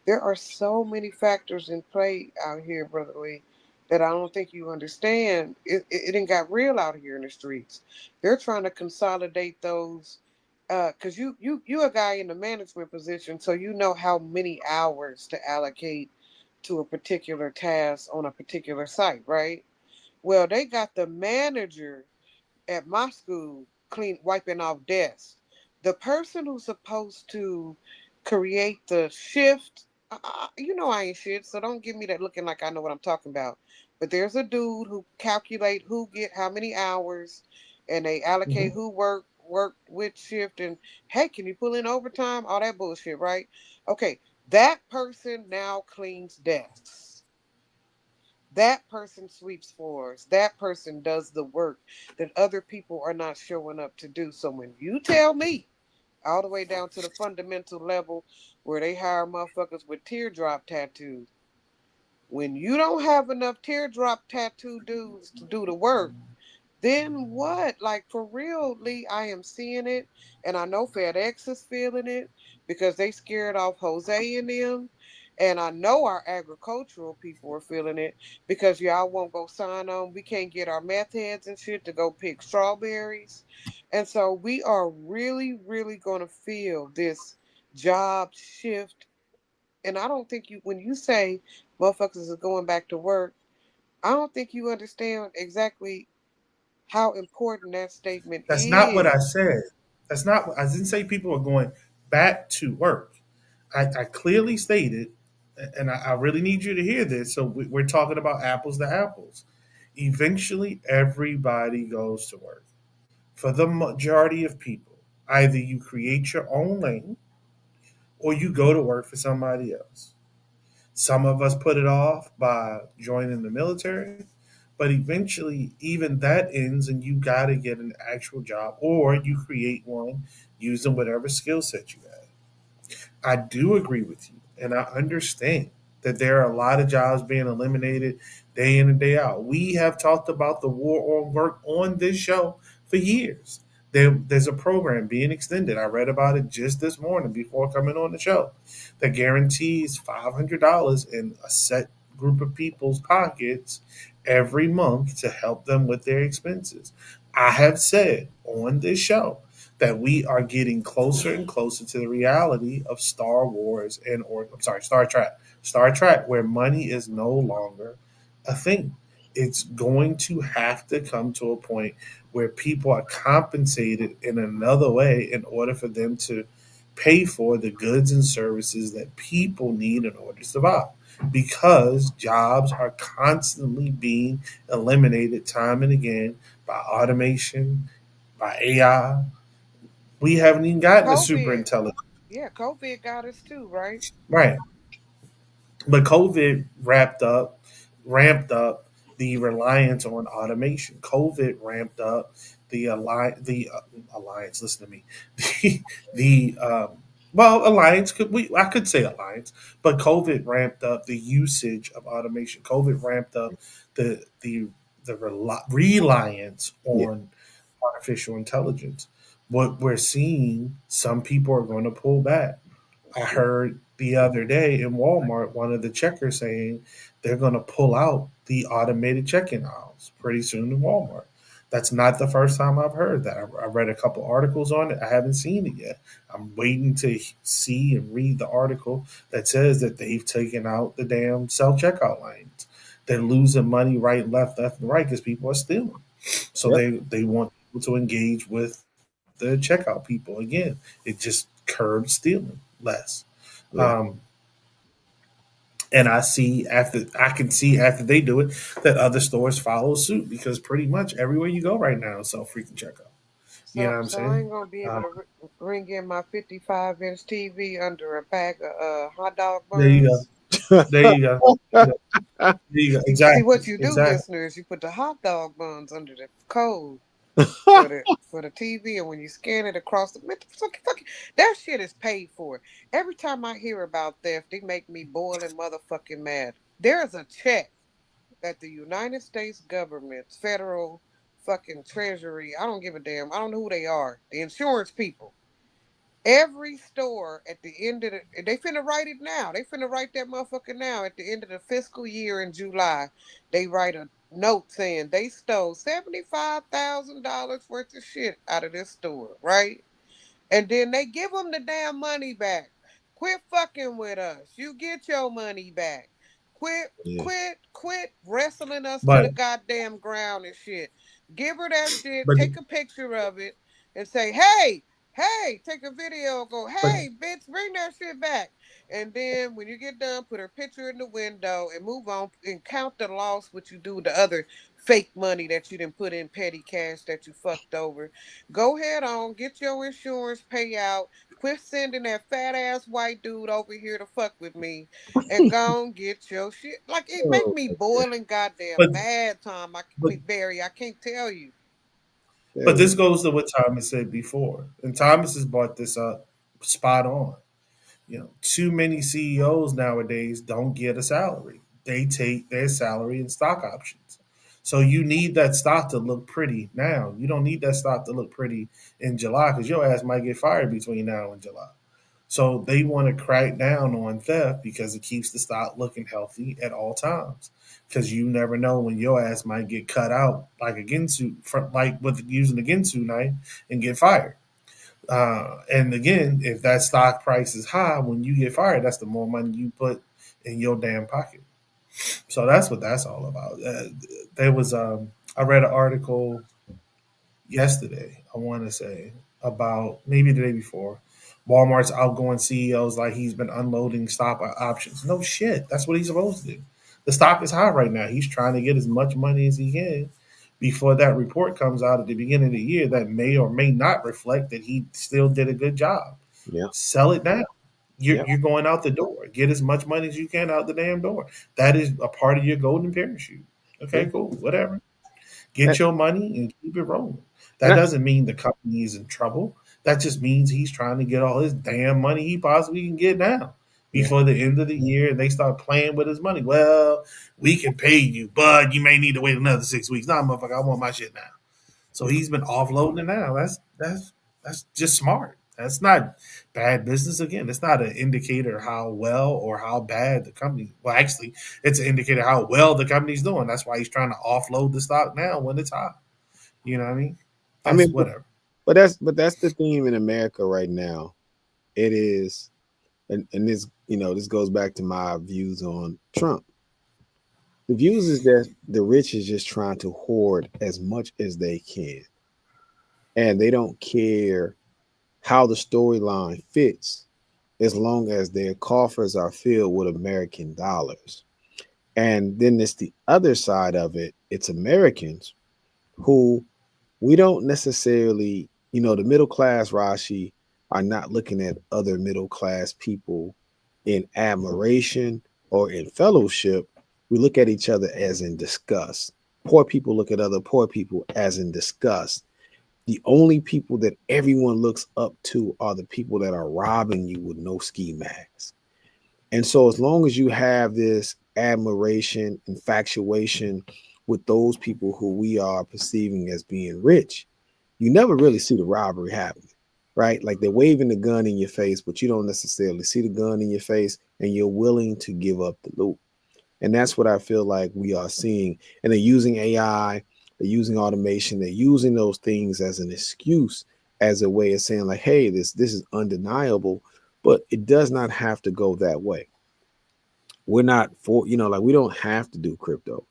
There are so many factors in play out here, brother Lee, that I don't think you understand. It ain't got real out here in the streets. They're trying to consolidate those. Cause you a guy in a management position, so you know how many hours to allocate to a particular task on a particular site, right? Well, they got the manager at my school wiping off desks. The person who's supposed to create the shift, I ain't shit, so don't give me that looking like I know what I'm talking about. But there's a dude who calculate who get how many hours, and they allocate
mhm.
who work which shift, and hey, can you pull in overtime? All that bullshit, right? Okay, that person now cleans desks. That person sweeps floors. That person does the work that other people are not showing up to do. So when you tell me, all the way down to the fundamental level where they hire motherfuckers with teardrop tattoos, when you don't have enough teardrop tattoo dudes to do the work, then what? Like for real, Lee, I am seeing it, and I know FedEx is feeling it because they scared off Jose and them. And I know our agricultural people are feeling it because y'all won't go sign on. We can't get our meth heads and shit to go pick strawberries. And so we are really, really going to feel this job shift. And I don't think you, when you say motherfuckers is going back to work, I don't think you understand exactly how important that statement
That's not what I
is.
said. That's not. I didn't say people are going back to work. I clearly stated, and I really need you to hear this. So we're talking about apples to apples. Eventually, everybody goes to work. For the majority of people, either you create your own lane or you go to work for somebody else. Some of us put it off by joining the military, but eventually, even that ends, and you got to get an actual job or you create one using whatever skill set you have. I do agree with you, and I understand that there are a lot of jobs being eliminated day in and day out. We have talked about the war on work on this show for years. There's a program being extended. I read about it just this morning before coming on the show that guarantees $500 in a set group of people's pockets every month to help them with their expenses. I have said on this show that we are getting closer and closer to the reality of Star Wars and or I'm sorry, Star Trek. Star Trek, where money is no longer a thing. It's going to have to come to a point where people are compensated in another way in order for them to pay for the goods and services that people need in order to survive. Because jobs are constantly being eliminated time and again by automation, by AI. We haven't even gotten a super
COVID,
intelligent.
yeah, COVID got us too, right?
Right. But COVID ramped up the reliance on automation. COVID ramped up the alliance. Listen to me. The well, alliance could we? I could say alliance, but COVID ramped up the usage of automation. COVID ramped up the reliance
Yeah,
on artificial intelligence. What we're seeing, some people are going to pull back. I heard the other day in Walmart, one of the checkers saying they're going to pull out the automated check-in aisles pretty soon in Walmart. That's not the first time I've heard that. I read a couple articles on it. I haven't seen it yet. I'm waiting to see and read the article that says that they've taken out the damn self checkout lanes. They're losing money right, left, and right because people are stealing. So
yep,
they want people to engage with the checkout people again. It just curbs stealing less.
yeah,
Um, and I can see after they do it that other stores follow suit because pretty much everywhere you go right now is self freaking checkout. You know
So,
what I'm
so I
saying?
ain't gonna be able
Um,
to ring in my 55-inch TV under a bag of hot dog
there you go.
buns.
There you go. There you go.
See
Exactly.
what you do,
Exactly.
listeners. You put the hot dog buns under the code for the TV, and when you scan it across the that shit is paid for. Every time I hear about theft, they make me boiling motherfucking mad. There's a check that the United States government, federal fucking treasury, I don't give a damn. I don't know who they are. The insurance people. Every store at the end of the, they finna write it now. They finna write that motherfucker now. At the end of the fiscal year in July, they write a note saying they stole $75,000 worth of shit out of this store, right? And then they give them the damn money back. Quit fucking with us. You get your money back.
yeah,
Quit wrestling us to
But
the goddamn ground and shit. Give her that shit.
but
Take a picture of it and say, hey, take a video. Go,
but
hey, bitch, bring that shit back. And then when you get done, put her picture in the window and move on and count the loss, what you do with the other fake money that you didn't put in petty cash that you fucked over. Go ahead on, get your insurance payout. Quit sending that fat ass white dude over here to fuck with me, and go on get your shit. Like it make
oh,
me boiling
but
goddamn mad, Tom. I
but
mean Barry, I can't tell you.
but
yeah,
this goes to what Thomas said before, and Thomas has brought this up spot on. Too many CEOs nowadays don't get a salary. They take their salary in stock options. So you need that stock to look pretty now. You don't need that stock to look pretty in July because your ass might get fired between now and July. So they want to crack down on theft because it keeps the stock looking healthy at all times. Because you never know when your ass might get cut out like a Ginsu, like with using the Ginsu knife and get fired. And again, if that stock price is high, when you get fired, that's the more money you put in your damn pocket. So that's what that's all about. There was I read an article yesterday, I want to say, about maybe the day before. Walmart's outgoing CEO's like he's been unloading stock options. No shit. That's what he's supposed to do. The stock is high right now. He's trying to get as much money as he can before that report comes out at the beginning of the year that may or may not reflect that he still did a good job.
Yeah.
Sell it now.
Yeah.
You're going out the door. Get as much money as you can out the damn door. That is a part of your golden parachute.
Yeah.
Okay, cool. Whatever.
And,
Get your money and keep it rolling.
and
That doesn't mean the company is in trouble. That just means he's trying to get all his damn money he possibly can get now
yeah.
before the end of the year and they start playing with his money. Well, we can pay you, but you may need to wait another 6 weeks. Nah, motherfucker, I want my shit now. So he's been offloading it now. That's just smart. That's not bad business. Again, it's not an indicator how well or how bad the company. Well, actually, it's an indicator how well the company's doing. That's why he's trying to offload the stock now when it's high. You know what I mean?
I
That's
mean,
whatever.
but that's the theme in America right now. It is, and this this goes back to my views on Trump. The views is that the rich is just trying to hoard as much as they can, and they don't care how the storyline fits as long as their coffers are filled with American dollars. And then it's the other side of it. It's Americans who we don't necessarily, the middle class, Rashi, are not looking at other middle class people in admiration or in fellowship. We look at each other as in disgust. Poor people look at other poor people as in disgust. The only people that everyone looks up to are the people that are robbing you with no ski mask. And so, as long as you have this admiration, infatuation with those people who we are perceiving as being rich, you never really see the robbery happening, right? Like they're waving the gun in your face, but you don't necessarily see the gun in your face, and you're willing to give up the loot. And that's what I feel like we are seeing. And they're using AI, they're using automation, they're using those things as an excuse, as a way of saying, like, hey, this is undeniable, but it does not have to go that way. We're not for, like we don't have to do crypto.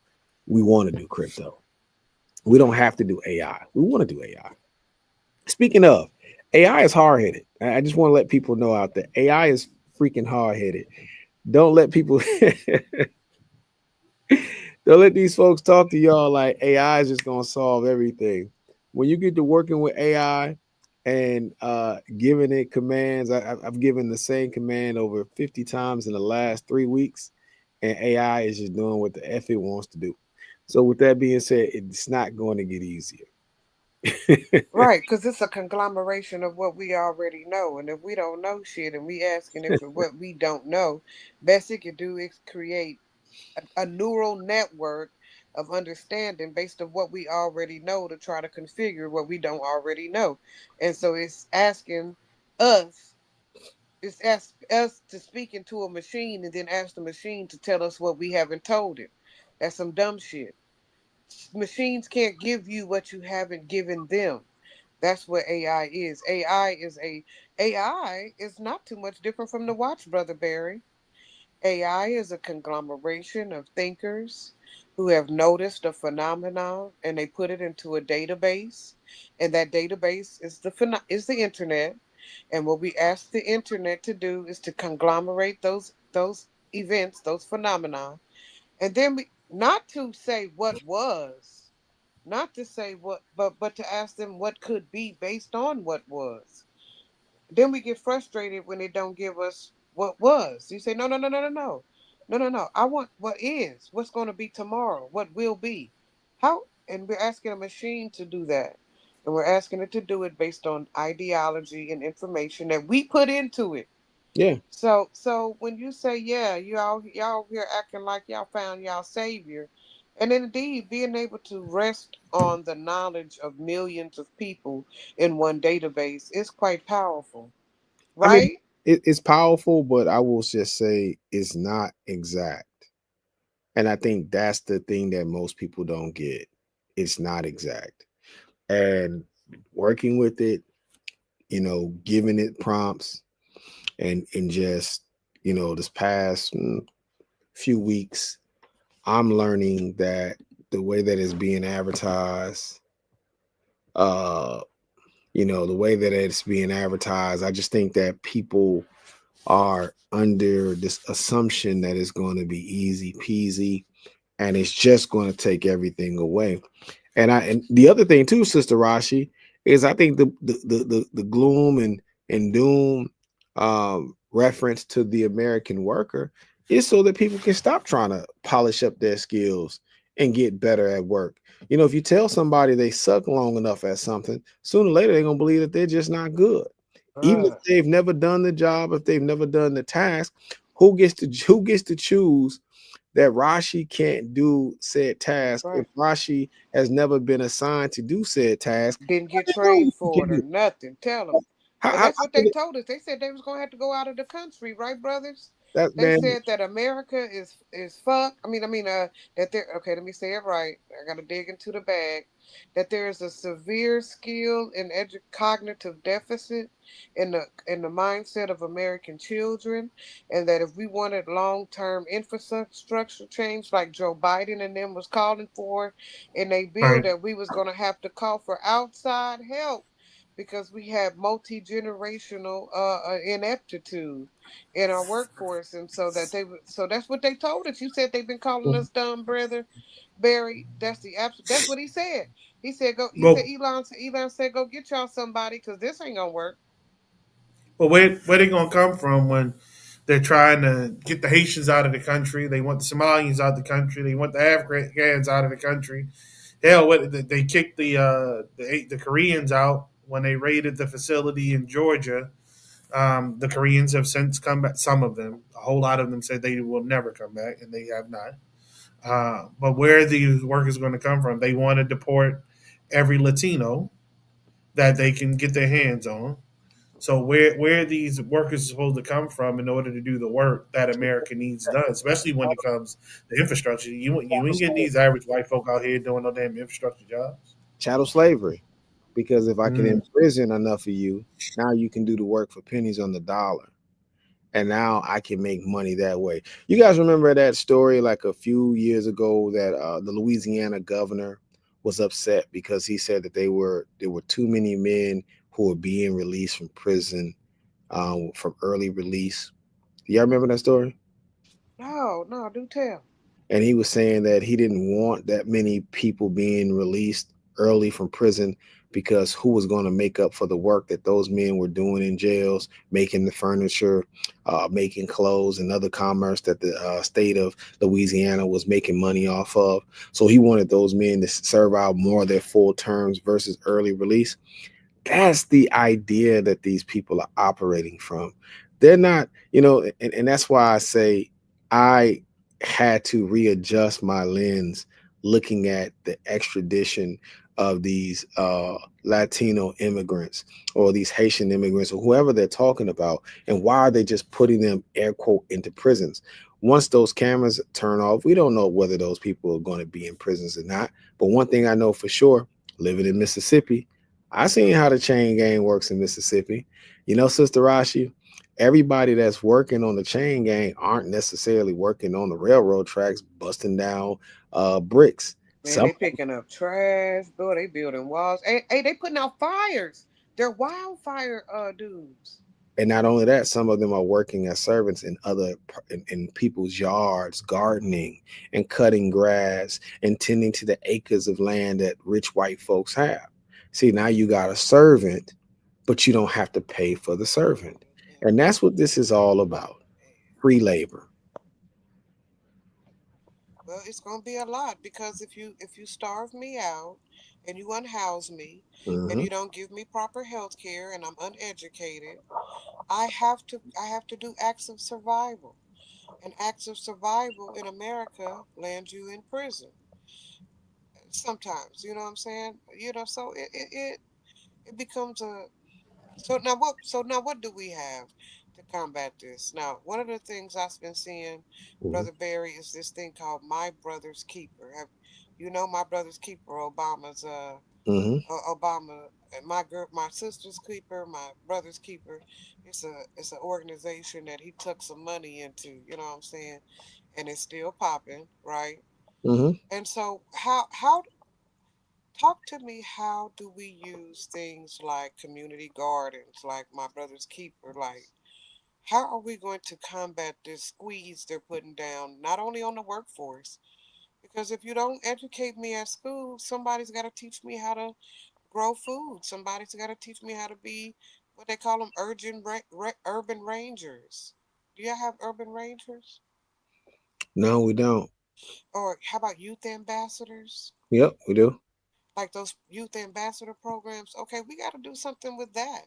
We want to do crypto. We don't have to do AI. We want to do AI. Speaking of, AI is hard headed. I just want to let people know out there, AI is freaking hard headed. Don't let people don't let these folks talk to y'all like AI is just gonna solve everything. When you get to working with AI and giving it commands, I've given the same command over 50 times in the last 3 weeks, and AI is just doing what the F it wants to do. So with that being said, it's not going to get easier.
Right, because it's a conglomeration of what we already know. And if we don't know shit and we asking it for what we don't know, best it can do is create a neural network of understanding based on what we already know to try to configure what we don't already know. And so it's asking us, it's ask us to speak into a machine and then ask the machine to tell us what we haven't told it. That's some dumb shit. Machines can't give you what you haven't given them. That's what AI is. AI is not too much different from the watch, Brother Barry. AI is a conglomeration of thinkers who have noticed a phenomenon and they put it into a database, and that database is the internet. And what we ask the internet to do is to conglomerate those events, those phenomena, and then we not to say what was, not to say what, but to ask them what could be based on what was. Then we get frustrated when they don't give us what was. You say, no, no, no, no, no, no. No, no, no. I want what is, what's going to be tomorrow, what will be. How? And we're asking a machine to do that. And we're asking it to do it based on ideology and information that we put into it.
Yeah.
So when you say, yeah, y'all here acting like y'all found y'all savior, and indeed being able to rest on the knowledge of millions of people in one database is quite powerful,
I mean,
right?
it's powerful, but I will just say it's not exact. And I think that's the thing that most people don't get. It's not exact. And working with it, giving it prompts and just, this past few weeks, I'm learning that the way that it's being advertised, uh, the way that it's being advertised, I just think that people are under this assumption that it's going to be easy peasy and it's just going to take everything away. And the other thing too, Sister Rashi, is I think the gloom and doom reference to the American worker is so that people can stop trying to polish up their skills and get better at work. If you tell somebody they suck long enough at something, sooner or later they're gonna believe that they're just not good. Even if they've never done the job, if they've never done the task, who gets to choose that Rashi can't do said task if
Right.
Rashi has never been assigned to do said task?
Didn't
How
get
do they know
trained
what he
for
can
it or
do?
nothing. Tell them. And
How
that's what
can
they
it,
told us. They said they was gonna have to go out of the country, right, brothers?
that
They
man?
said that America is fuck. That there. Okay, let me say it right. I gotta dig into the bag. That there is a severe skill and cognitive deficit in the mindset of American children, and that if we wanted long term infrastructure change, like Joe Biden and them was calling for in a bill,
Right.
that we was gonna have to call for outside help because we have multi-generational ineptitude in our workforce, and so that's what they told us. You said they've been calling us dumb, brother Barry. That's the absolute. That's what he said. He said go. He said
Well,
Elon said go get y'all somebody because this ain't gonna work.
well, where they gonna come from when they're trying to get the Haitians out of the country? They want the Somalians out of the country. They want the Afghans out of the country. Hell, they kicked the Koreans out when they raided the facility in Georgia. The Koreans have since come back. Some of them, a whole lot of them, said they will never come back, and they have not. But where are these workers going to come from? They want to deport every Latino that they can get their hands on. So where are these workers supposed to come from in order to do the work that America needs done, especially when it comes to infrastructure? You ain't getting these average white folk out here doing no damn infrastructure jobs.
Chattel slavery. Because if I can
Mm.
imprison enough of you, now you can do the work for pennies on the dollar. And now I can make money that way. You guys remember that story like a few years ago that the Louisiana governor was upset because he said that there were too many men who were being released from prison from early release. Do y'all remember that story?
No, no, do tell.
And he was saying that he didn't want that many people being released early from prison because who was going to make up for the work that those men were doing in jails, making the furniture, making clothes and other commerce that the state of Louisiana was making money off of. So he wanted those men to serve out more of their full terms versus early release. That's the idea that these people are operating from. They're not, and that's why I say I had to readjust my lens looking at the extradition of these Latino immigrants or these Haitian immigrants or whoever they're talking about, and why are they just putting them air quote into prisons? Once those cameras turn off, we don't know whether those people are going to be in prisons or not. But one thing I know for sure, living in Mississippi, I seen how the chain gang works in Mississippi. Sister Rashi, everybody that's working on the chain gang aren't necessarily working on the railroad tracks, busting down bricks.
Man,
Some,
they picking up trash, bro. They building walls. Hey, they putting out fires. They're wildfire dudes.
and not only that, some of them are working as servants in in people's yards, gardening and cutting grass and tending to the acres of land that rich white folks have. See, now you got a servant, but you don't have to pay for the servant. And that's what this is all about, free labor.
Well, it's gonna be a lot because if you starve me out and you unhouse me and
Mhm.
you don't give me proper health care and I'm uneducated, I have to do acts of survival. And acts of survival in America land you in prison. Sometimes, you know what I'm saying? So it becomes a so now what do we have? to combat this. Now, one of the things I've been seeing,
Mm-hmm.
Brother Barry, is this thing called My Brother's Keeper. Have you know My Brother's Keeper? Obama's
Mm-hmm.
Obama, and my sister's keeper, my brother's keeper. It's an organization that he took some money into. You know what I'm saying? And it's still popping, right?
Mm-hmm.
And so, how talk to me? How do we use things like community gardens, like my brother's keeper? Like, how are we going to combat this squeeze they're putting down, not only on the workforce? Because if you don't educate me at school, somebody's got to teach me how to grow food. Somebody's got to teach me how to be what they call them urban rangers. Do you have urban rangers?
No, we don't.
Or how about youth ambassadors?
Yep, we do.
Like those youth ambassador programs. Okay, we got to do something with that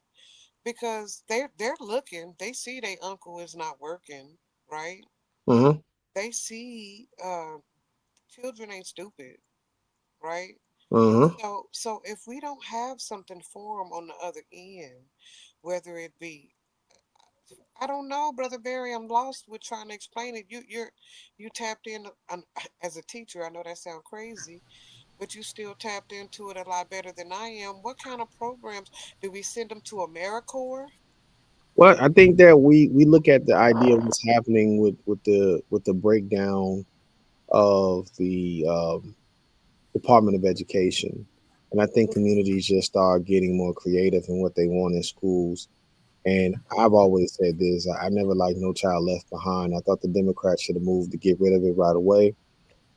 because they're looking. They see their uncle is not working, right?
Mm-hmm.
They see children ain't stupid, right?
Uh-huh.
So if we don't have something for them on the other end, whether it be, I don't know, Brother Barry. I'm lost with trying to explain it. You tapped in as a teacher. I know that sounds crazy, but you still tapped into it a lot better than I am. What kind of programs do we send them to AmeriCorps?
Well, I think that we look at the idea of what's happening with the breakdown of the Department of Education, and I think communities just start getting more creative in what they want in schools. And I've always said this: I never liked No Child Left Behind. I thought the Democrats should have moved to get rid of it right away,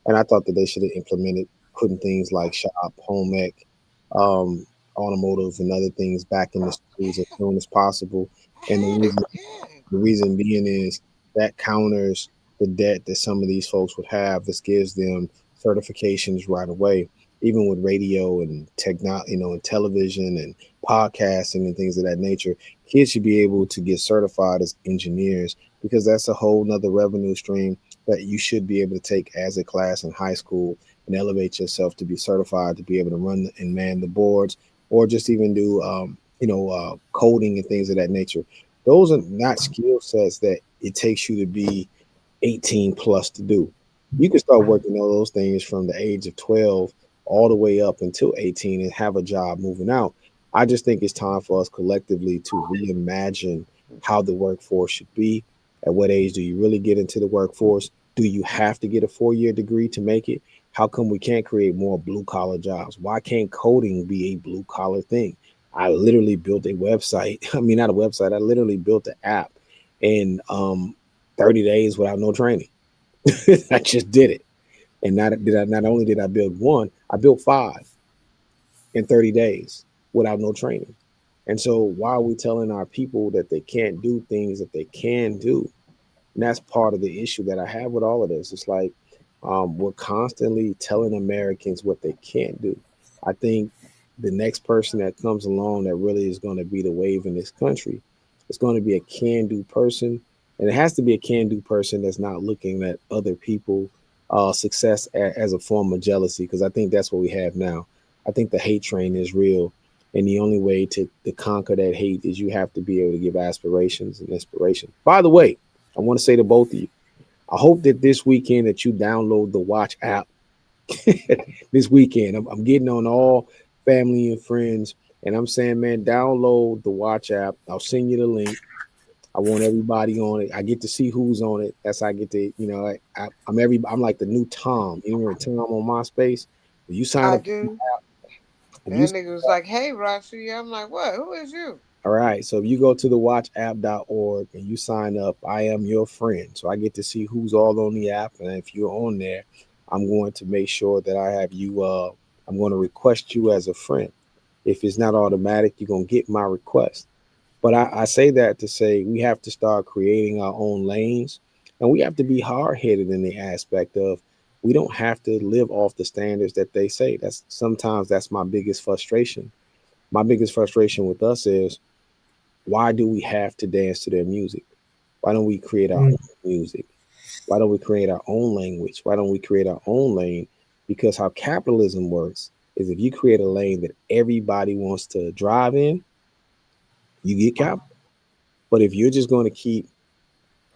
and I thought that they should have implemented putting things like shop, home ec, um, automotive, and other things back in the schools as
Yeah,
soon as possible.
I
And
had it. Yeah,
the reason being is that counters the debt that some of these folks would have. This gives them certifications right away, even with radio and technology, and television and podcasting and things of that nature. Kids should be able to get certified as engineers because that's a whole nother revenue stream that you should be able to take as a class in high school and elevate yourself to be certified to be able to run and man the boards or just even do coding and things of that nature. Those are not skill sets that it takes you to be 18 plus to do. You can start working on those things from the age of 12 all the way up until 18 and have a job moving out. I just think it's time for us collectively to reimagine how the workforce should be. At what age do you really get into the workforce? Do you have to get a 4 year degree to make it? How come we can't create more blue collar jobs? Why can't coding be a blue collar thing? I literally built a website. I mean, not a website. I literally built an app in 30 days without no training. I just did it. And not only did I build one, I built five in 30 days without no training. And so why are we telling our people that they can't do things that they can do? And that's part of the issue that I have with all of this. It's like we're constantly telling Americans what they can't do. I think the next person that comes along that really is going to be the wave in this country is going to be a can do person. And it has to be a can do person that's not looking at other people' success as a form of jealousy, because I think that's what we have now. I think the hate train is real. And the only way to conquer that hate is you have to be able to give aspirations and inspiration. By the way, I want to say to both of you, I hope that this weekend that you download the Watch app this weekend. I'm getting on all family and friends, and I'm saying, man, download the Watch app. I'll send you the link. I want everybody on it. I get to see who's on it. That's how I get to, I'm like the new Tom. You remember Tom on MySpace? When you sign
I
up,
do.
if you
That nigga was like, "Hey, Rashi." I'm like, "What? Who is you?"
All right. So if you go to the watchapp.org and you sign up, I am your friend. So I get to see who's all on the app. And if you're on there, I'm going to make sure that I have you, I'm going to request you as a friend. If it's not automatic, you're going to get my request. But I say that to say we have to start creating our own lanes and we have to be hard headed in the aspect of we don't have to live off the standards that they say. That's my biggest frustration. My biggest frustration with us is why do we have to dance to their music? Why don't we create our
Mm.
own music? Why don't we create our own language? Why don't we create our own lane? Because how capitalism works is if you create a lane that everybody wants to drive in, you get capital. But if you're just going to keep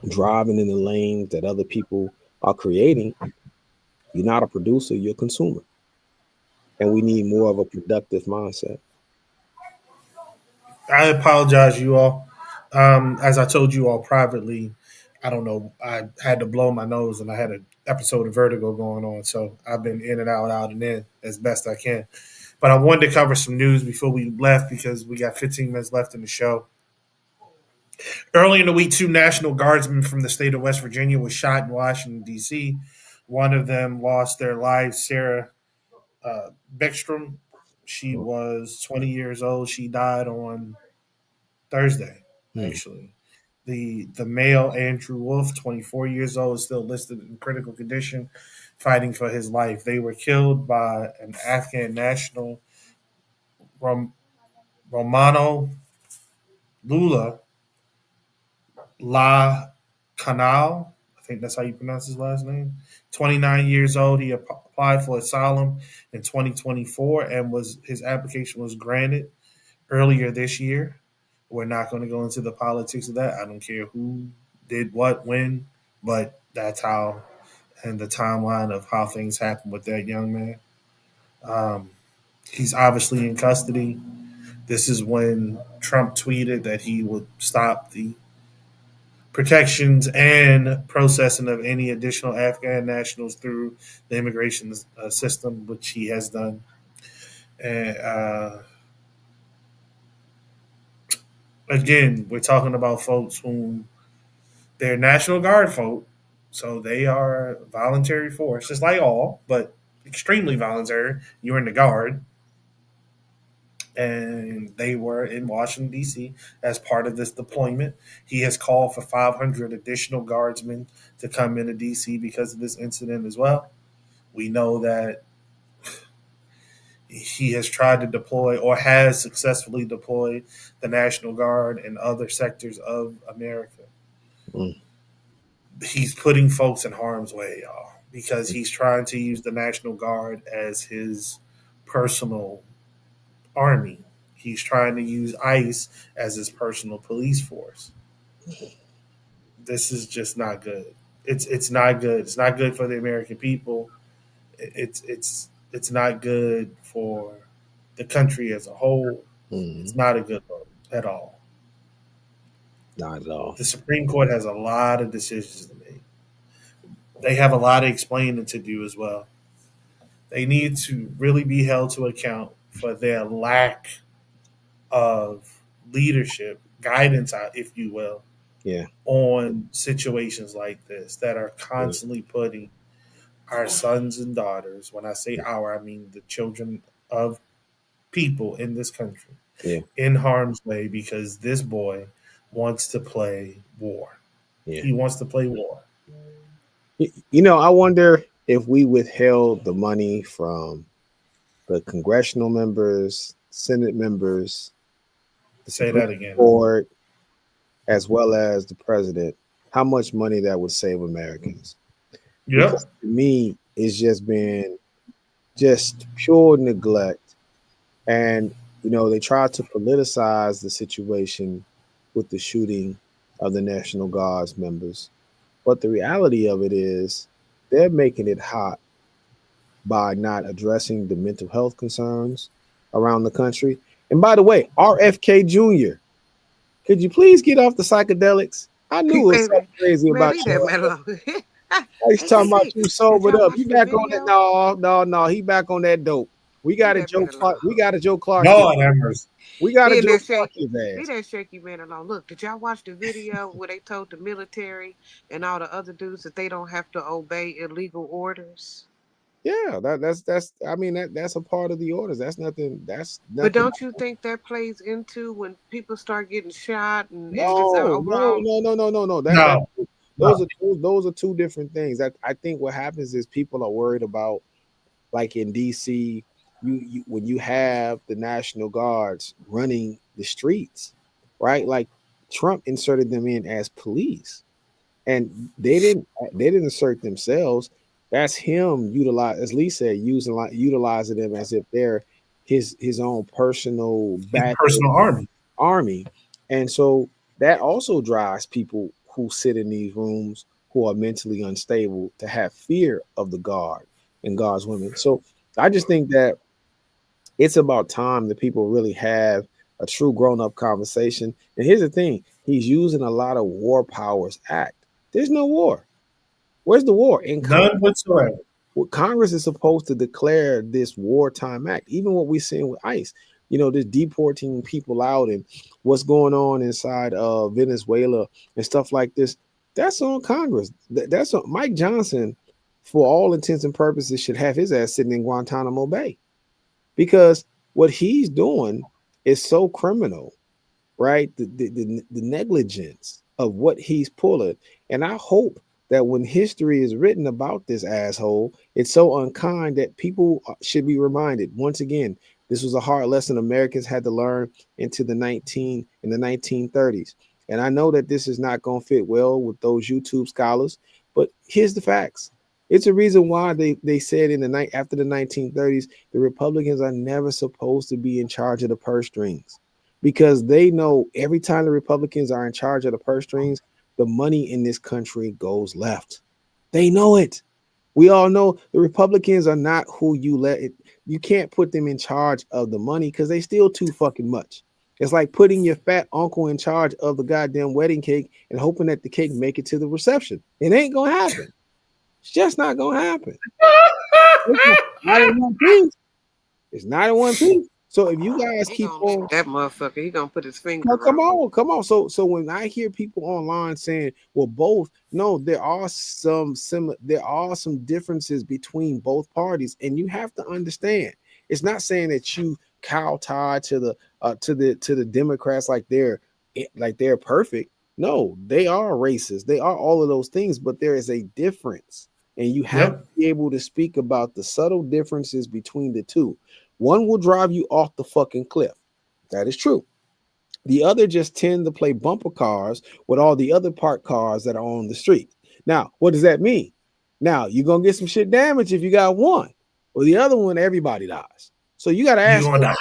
driving in the lanes that other people are creating, you're not a producer, you're a consumer. And we need more of a productive mindset.
I apologize, you all. As I told you all privately, I don't know. I had to blow my nose, and I had an episode of vertigo going on, so I've been in and out and in as best I can. But I wanted to cover some news before we left because we got 15 minutes left in the show. Early in the week, two National Guardsmen from the state of West Virginia were shot in Washington D.C. One of them lost their lives. Sarah Beckstrom. She
Mm.
was 20 years old. She died on Thursday,
Mm.
actually. The male Andrew Wolf, 24 years old, is still listed in critical condition, fighting for his life. They were killed by an Afghan national, Romano Lula La Canal. I think that's how you pronounce his last name. 29 years old. He applied for asylum in 2024 and was his application was granted earlier this year. We're not going to go into the politics of that. I don't care who did what when, but that's how and the timeline of how things happened with that young man. Um, he's obviously in custody. This is when Trump tweeted that he would stop the protections and processing of any additional Afghan nationals through the immigration system, which he has done. And again, we're talking about folks whom they're National Guard folk, so they are voluntary force, just like all, but extremely voluntary. You're in the Guard, and they were in Washington, D.C. as part of this deployment. He has called for 500 additional guardsmen to come into D.C. because of this incident as well. We know that he has tried to deploy or has successfully deployed the National Guard in other sectors of America.
Mm.
He's putting folks in harm's way, y'all, because he's trying to use the National Guard as his personal army. He's trying to use ICE as his personal police force. This is just not good. It's not good. It's not good for the American people. It's not good for the country as a whole. It's
Mm.
not a good look at all.
Not at all.
The Supreme Court has a lot of decisions to make. They have a lot of explaining to do as well. They need to really be held to account for their lack of leadership, guidance, if you will,
Yeah.
on situations like this that are
Yeah.
constantly putting our sons and daughters, when I say our, I mean the children of people in this country,
Yeah.
in harm's way because this boy wants to play war.
Yeah.
He wants to play war.
I wonder if we withheld the money from the congressional members, Senate members, the
Say
Supreme
that again.
Court, as well as the president, how much money that would save Americans.
Yep.
Because to me, it's just been just pure neglect. And, they tried to politicize the situation with the shooting of the National Guards members. But the reality of it is they're making it hot by not addressing the mental health concerns around the country. And by the way, RFK Jr., could you please get off the psychedelics? I knew it was
Man,
something crazy
man,
about
leave that
you.
man alone.
I was
Hey,
talking about
CC,
you
did
sobered
y'all
up.
watch
You
the
back on that?
video?
No, no, no. He back on that dope. We got
Leave
a
that
Joe
man
Clark.
alone.
We got a Joe Clark here.
Lord have mercy.
We got a
He in
Joe
there
Clark
shaky.
his
Leave
ass.
that shaky man alone. Look, did y'all watch the video where they told the military and all the other dudes that they don't have to obey illegal orders?
Yeah, that's. I mean that's a part of the orders. That's nothing. That's
But
nothing.
don't you think that plays into when people start getting shot and just
No, no,
overall?
no, no, no, no, no. That
No,
those
no.
are those are two different things. I think what happens is people are worried about, like in DC, you when you have the National Guards running the streets, right? Like Trump inserted them in as police, and they didn't insert themselves. That's him utilize, as Lee said, utilizing them as if they're his own personal
His
back
personal army.
army. And so that also drives people who sit in these rooms who are mentally unstable to have fear of the God and God's women. So I just think that it's about time that people really have a true grown-up conversation. And here's the thing: he's using a lot of War Powers Act. There's no war. Where's the war? In Congress,
None whatsoever.
Congress is supposed to declare this wartime act. Even what we're seeing with ICE, this deporting people out and what's going on inside of Venezuela and stuff like this. That's on Congress. That's on Mike Johnson. For all intents and purposes, should have his ass sitting in Guantanamo Bay, because what he's doing is so criminal, right? The negligence of what he's pulling. And I hope that when history is written about this asshole, it's so unkind that people should be reminded once again. This was a hard lesson Americans had to learn in the 1930s. And I know that this is not going to fit well with those YouTube scholars, but here's the facts. It's a reason why they said in the night after the 1930s, the Republicans are never supposed to be in charge of the purse strings, because they know every time the Republicans are in charge of the purse strings, the money in this country goes left. They know it. We all know the Republicans are not who you let it. You can't put them in charge of the money because they steal too fucking much. It's like putting your fat uncle in charge of the goddamn wedding cake and hoping that the cake make it to the reception. It ain't gonna happen. It's just not gonna happen. It's not in one piece. It's not in one piece. So if you guys
He
keep
gonna
on,
lick that motherfucker. He gonna put his finger
no, come
on.
on, come on. So when I hear people online saying, "Well, both," no, there are some differences between both parties, and you have to understand. It's not saying that you kowtow to the Democrats like they're perfect. No, they are racist. They are all of those things, but there is a difference, and you have to
Yep.
be able to speak about the subtle differences between the two. One will drive you off the fucking cliff. That is true. The other just tend to play bumper cars with all the other parked cars that are on the street. Now, what does that mean? Now, you're going to get some shit damage if you got one. Well, the other one, everybody dies. So you got to
You
ask,
gonna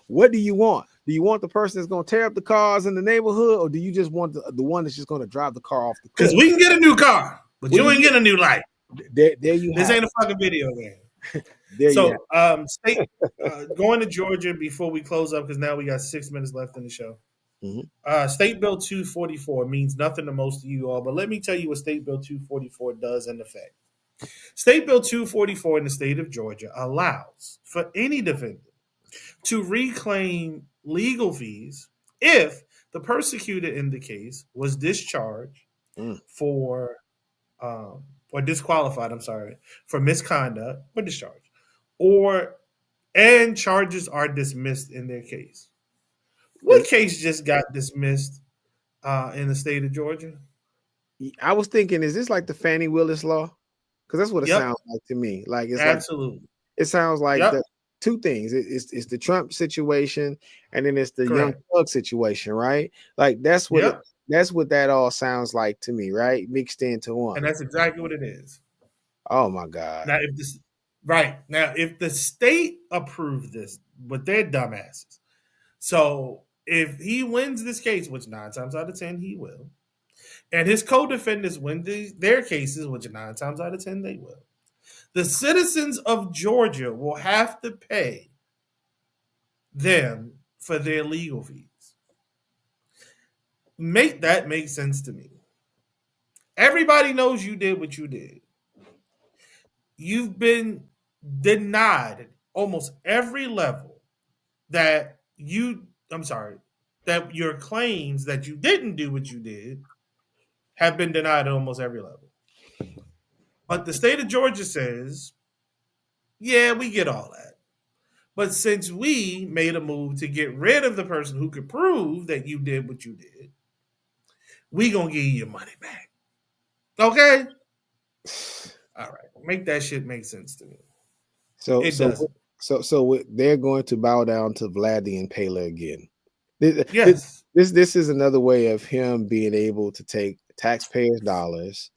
what do you want? Do you want the person that's going to tear up the cars in the neighborhood, or do you just want the one that's just going to drive the car off the
because
cliff?
we can get a new car, but
Well,
you ain't getting a new life.
there you
This
have
ain't
it.
a fucking video game.
There you have
So, state going to Georgia before we close up because now we got 6 minutes left in the show.
it. Mhm.
State Bill 244 means nothing to most of you all, but let me tell you what State Bill 244 does in effect. State Bill 244 in the state of Georgia allows for any defendant to reclaim legal fees if the persecutor in the case was discharged
Mm.
for or disqualified, I'm sorry, for misconduct or discharge, or and charges are dismissed in their case. What case just got dismissed in the state of Georgia?
I was thinking, is this like the Fannie Willis law? Because that's what it
Yep,
sounds like to me. Like
absolutely.
it sounds like
Yep,
the two things. It's the Trump situation, and then it's the young
correct.
thug situation, right? Like
Yep,
that's what that all sounds like to me, right? Mixed into one.
and that's exactly what it is.
Oh my God.
Now, if this right now, if the state approved this, but they're dumbasses. So if he wins this case, which 9 times out of 10 he will, and his co-defendants win their cases, which 9 times out of 10 they will, the citizens of Georgia will have to pay them for their legal fees. Make sense to me. Everybody knows you did what you did. You've been denied at almost every level that I'm sorry, that your claims that you didn't do what you did have been denied at almost every level. But the state of Georgia says, yeah, we get all that. But since we made a move to get rid of the person who could prove that you did what you did, we gonna give you your money back. Okay? All right. Make that shit make sense to me.
So
It
so
doesn't.
they're going to bow down to Vlad the Impaler again.
Yes.
This is another way of him being able to take taxpayers' dollars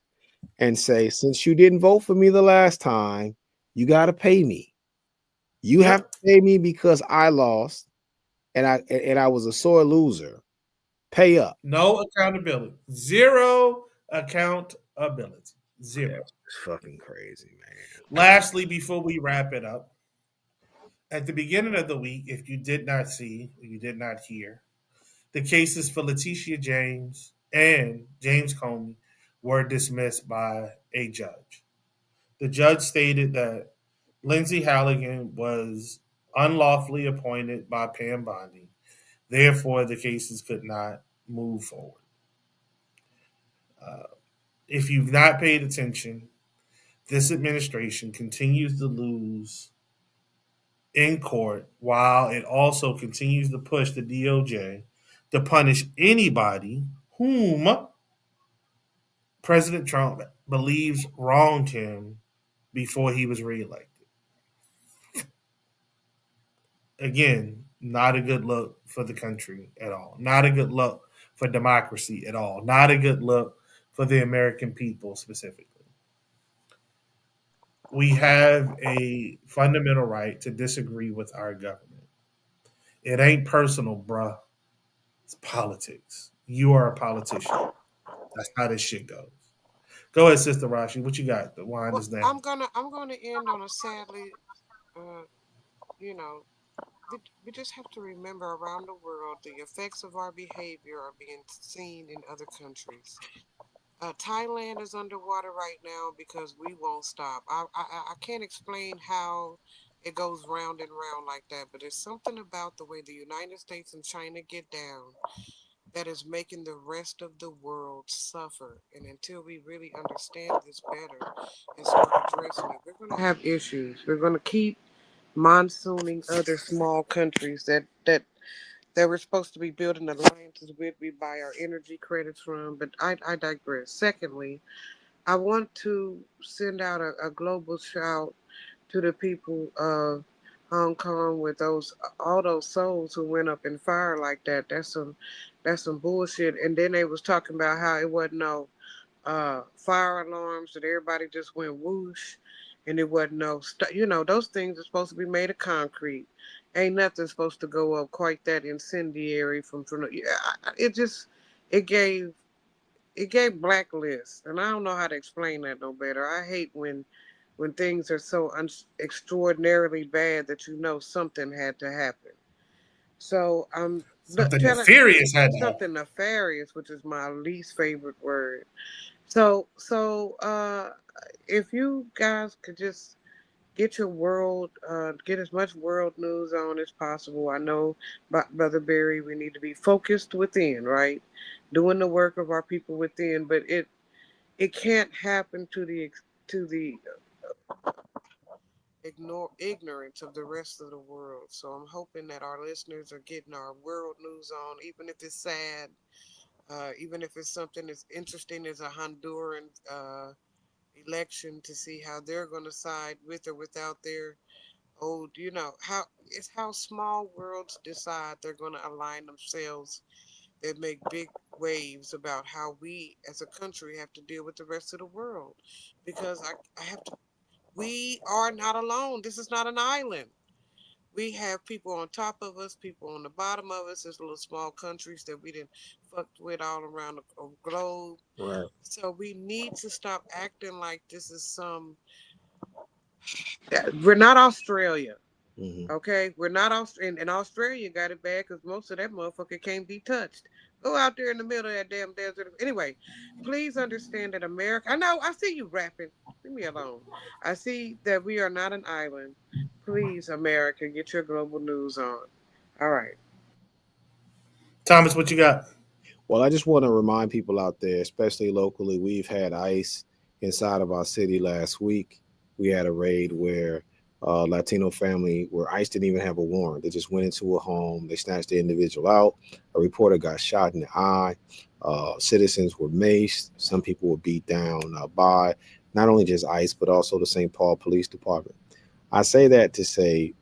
and say, since you didn't vote for me the last time, you got to pay me. You have
Yep.
to pay me because I lost and I was a sore loser. Pay up.
No accountability. Zero accountability.
Yeah,
Zero.
it's fucking crazy, man.
Lastly, before we wrap it up, at the beginning of the week, if you did not see or you did not hear, the cases for Letitia James and James Comey were dismissed by a judge. The judge stated that Lindsay Halligan was unlawfully appointed by Pam Bondi. Therefore, the cases could not move forward. Uh, if you've not paid attention, this administration continues to lose in court while it also continues to push the DOJ to punish anybody whom President Trump believes wronged him before he was reelected. Again, not a good look for the country at all. Not a good look for democracy at all. Not a good look for the American people specifically. We have a fundamental right to disagree with our government. It ain't personal, bruh. It's politics. You are a politician. That's how this shit goes. Go ahead, Sister Rashi. What you got? The wind
Well,
is down.
I'm gonna end on a sadly, uh, you know, we just have to remember around the world the effects of our behavior are being seen in other countries. Thailand is underwater right now because we won't stop. I can't explain how it goes round and round like that, but there's something about the way the United States and China get down that is making the rest of the world suffer. And until we really understand this better and start addressing it, we're going to have issues. We're going to keep monsooning other small countries that we're supposed to be building alliances with. We buy our energy credits from, but I digress. Secondly, I want to send out a global shout to the people of Hong Kong with those all those souls who went up in fire like that. That's some bullshit. And then they was talking about how it wasn't no fire alarms that everybody just went whoosh, and it wasn't no those things are supposed to be made of concrete. Ain't nothing supposed to go up quite that incendiary from the, yeah, it just it gave it gave blacklist, and I don't know how to explain that no better. I hate when things are so extraordinarily bad that you know something had to happen. So I'm
Something
telling
nefarious had to happen.
something nefarious, which is my least favorite word. So if you guys could just get as much world news on as possible. I know, Brother Barry, we need to be focused within, right? Doing the work of our people within, but it can't happen to the ignore ignorance of the rest of the world. So I'm hoping that our listeners are getting our world news on, even if it's sad, even if it's something as interesting as a Honduran election to see how they're going to side with or without their old, how it's how small worlds decide they're going to align themselves that make big waves about how we as a country have to deal with the rest of the world. Because I have to, we are not alone. This is not an island. We have people on top of us, people on the bottom of us. There's little small countries that we didn't fucked with all around the globe.
Right.
So we need to stop acting like this is some. We're not Australia.
Mm-hmm.
Okay, we're not and Australia got it bad because most of that motherfucker can't be touched. Go out there in the middle of that damn desert. Anyway, please understand that America. I know. I see you rapping. Leave me alone. I see that we are not an island. Please, America, get your global news on. All right.
Thomas, what you got?
Well, I just want to remind people out there, especially locally, we've had ICE inside of our city last week. We had a raid where a Latino family, where ICE didn't even have a warrant. They just went into a home, they snatched the individual out. A reporter got shot in the eye. Citizens were maced. Some people were beat down by not only just ICE, but also the St. Paul Police Department. I say that to say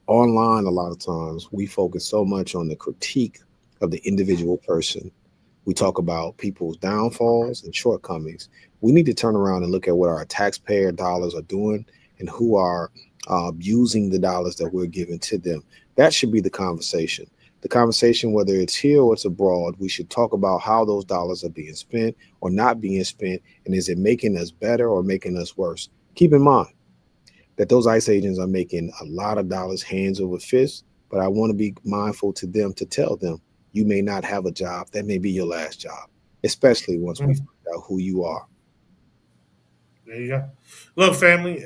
online, a lot of times we focus so much on the critique of the individual person. We talk about people's downfalls and shortcomings. We need to turn around and look at what our taxpayer dollars are doing and who are using the dollars that we're giving to them. That should be the conversation. The conversation, whether it's here or it's abroad, we should talk about how those dollars are being spent or not being spent, and is it making us better or making us worse? Keep in mind that those ICE agents are making a lot of dollars hands over fists, but I want to be mindful to them to tell them you may not have a job. That may be your last job, especially once we
Mm,
find out who you are.
there you go. Look, family,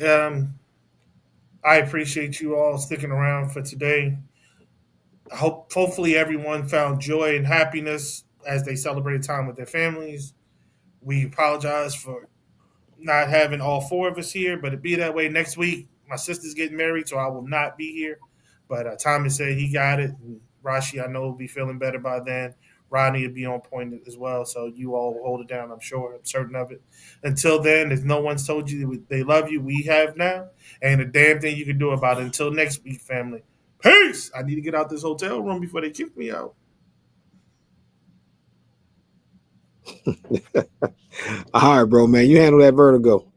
I appreciate you all sticking around for today. Hopefully everyone found joy and happiness as they celebrated time with their families. We apologize for not having all four of us here, but it be that way next week. My sister's getting married, so I will not be here. But Tommy said he got it. And Rashi, I know, will be feeling better by then. Rodney will be on point as well, so you all will hold it down. I'm sure. I'm certain of it. Until then, if no one's told you they love you, we have now. Ain't a damn thing you can do about it. Until next week, family. Peace. I need to get out this hotel room before they kick me out.
All right, bro, man. You handle that vertigo.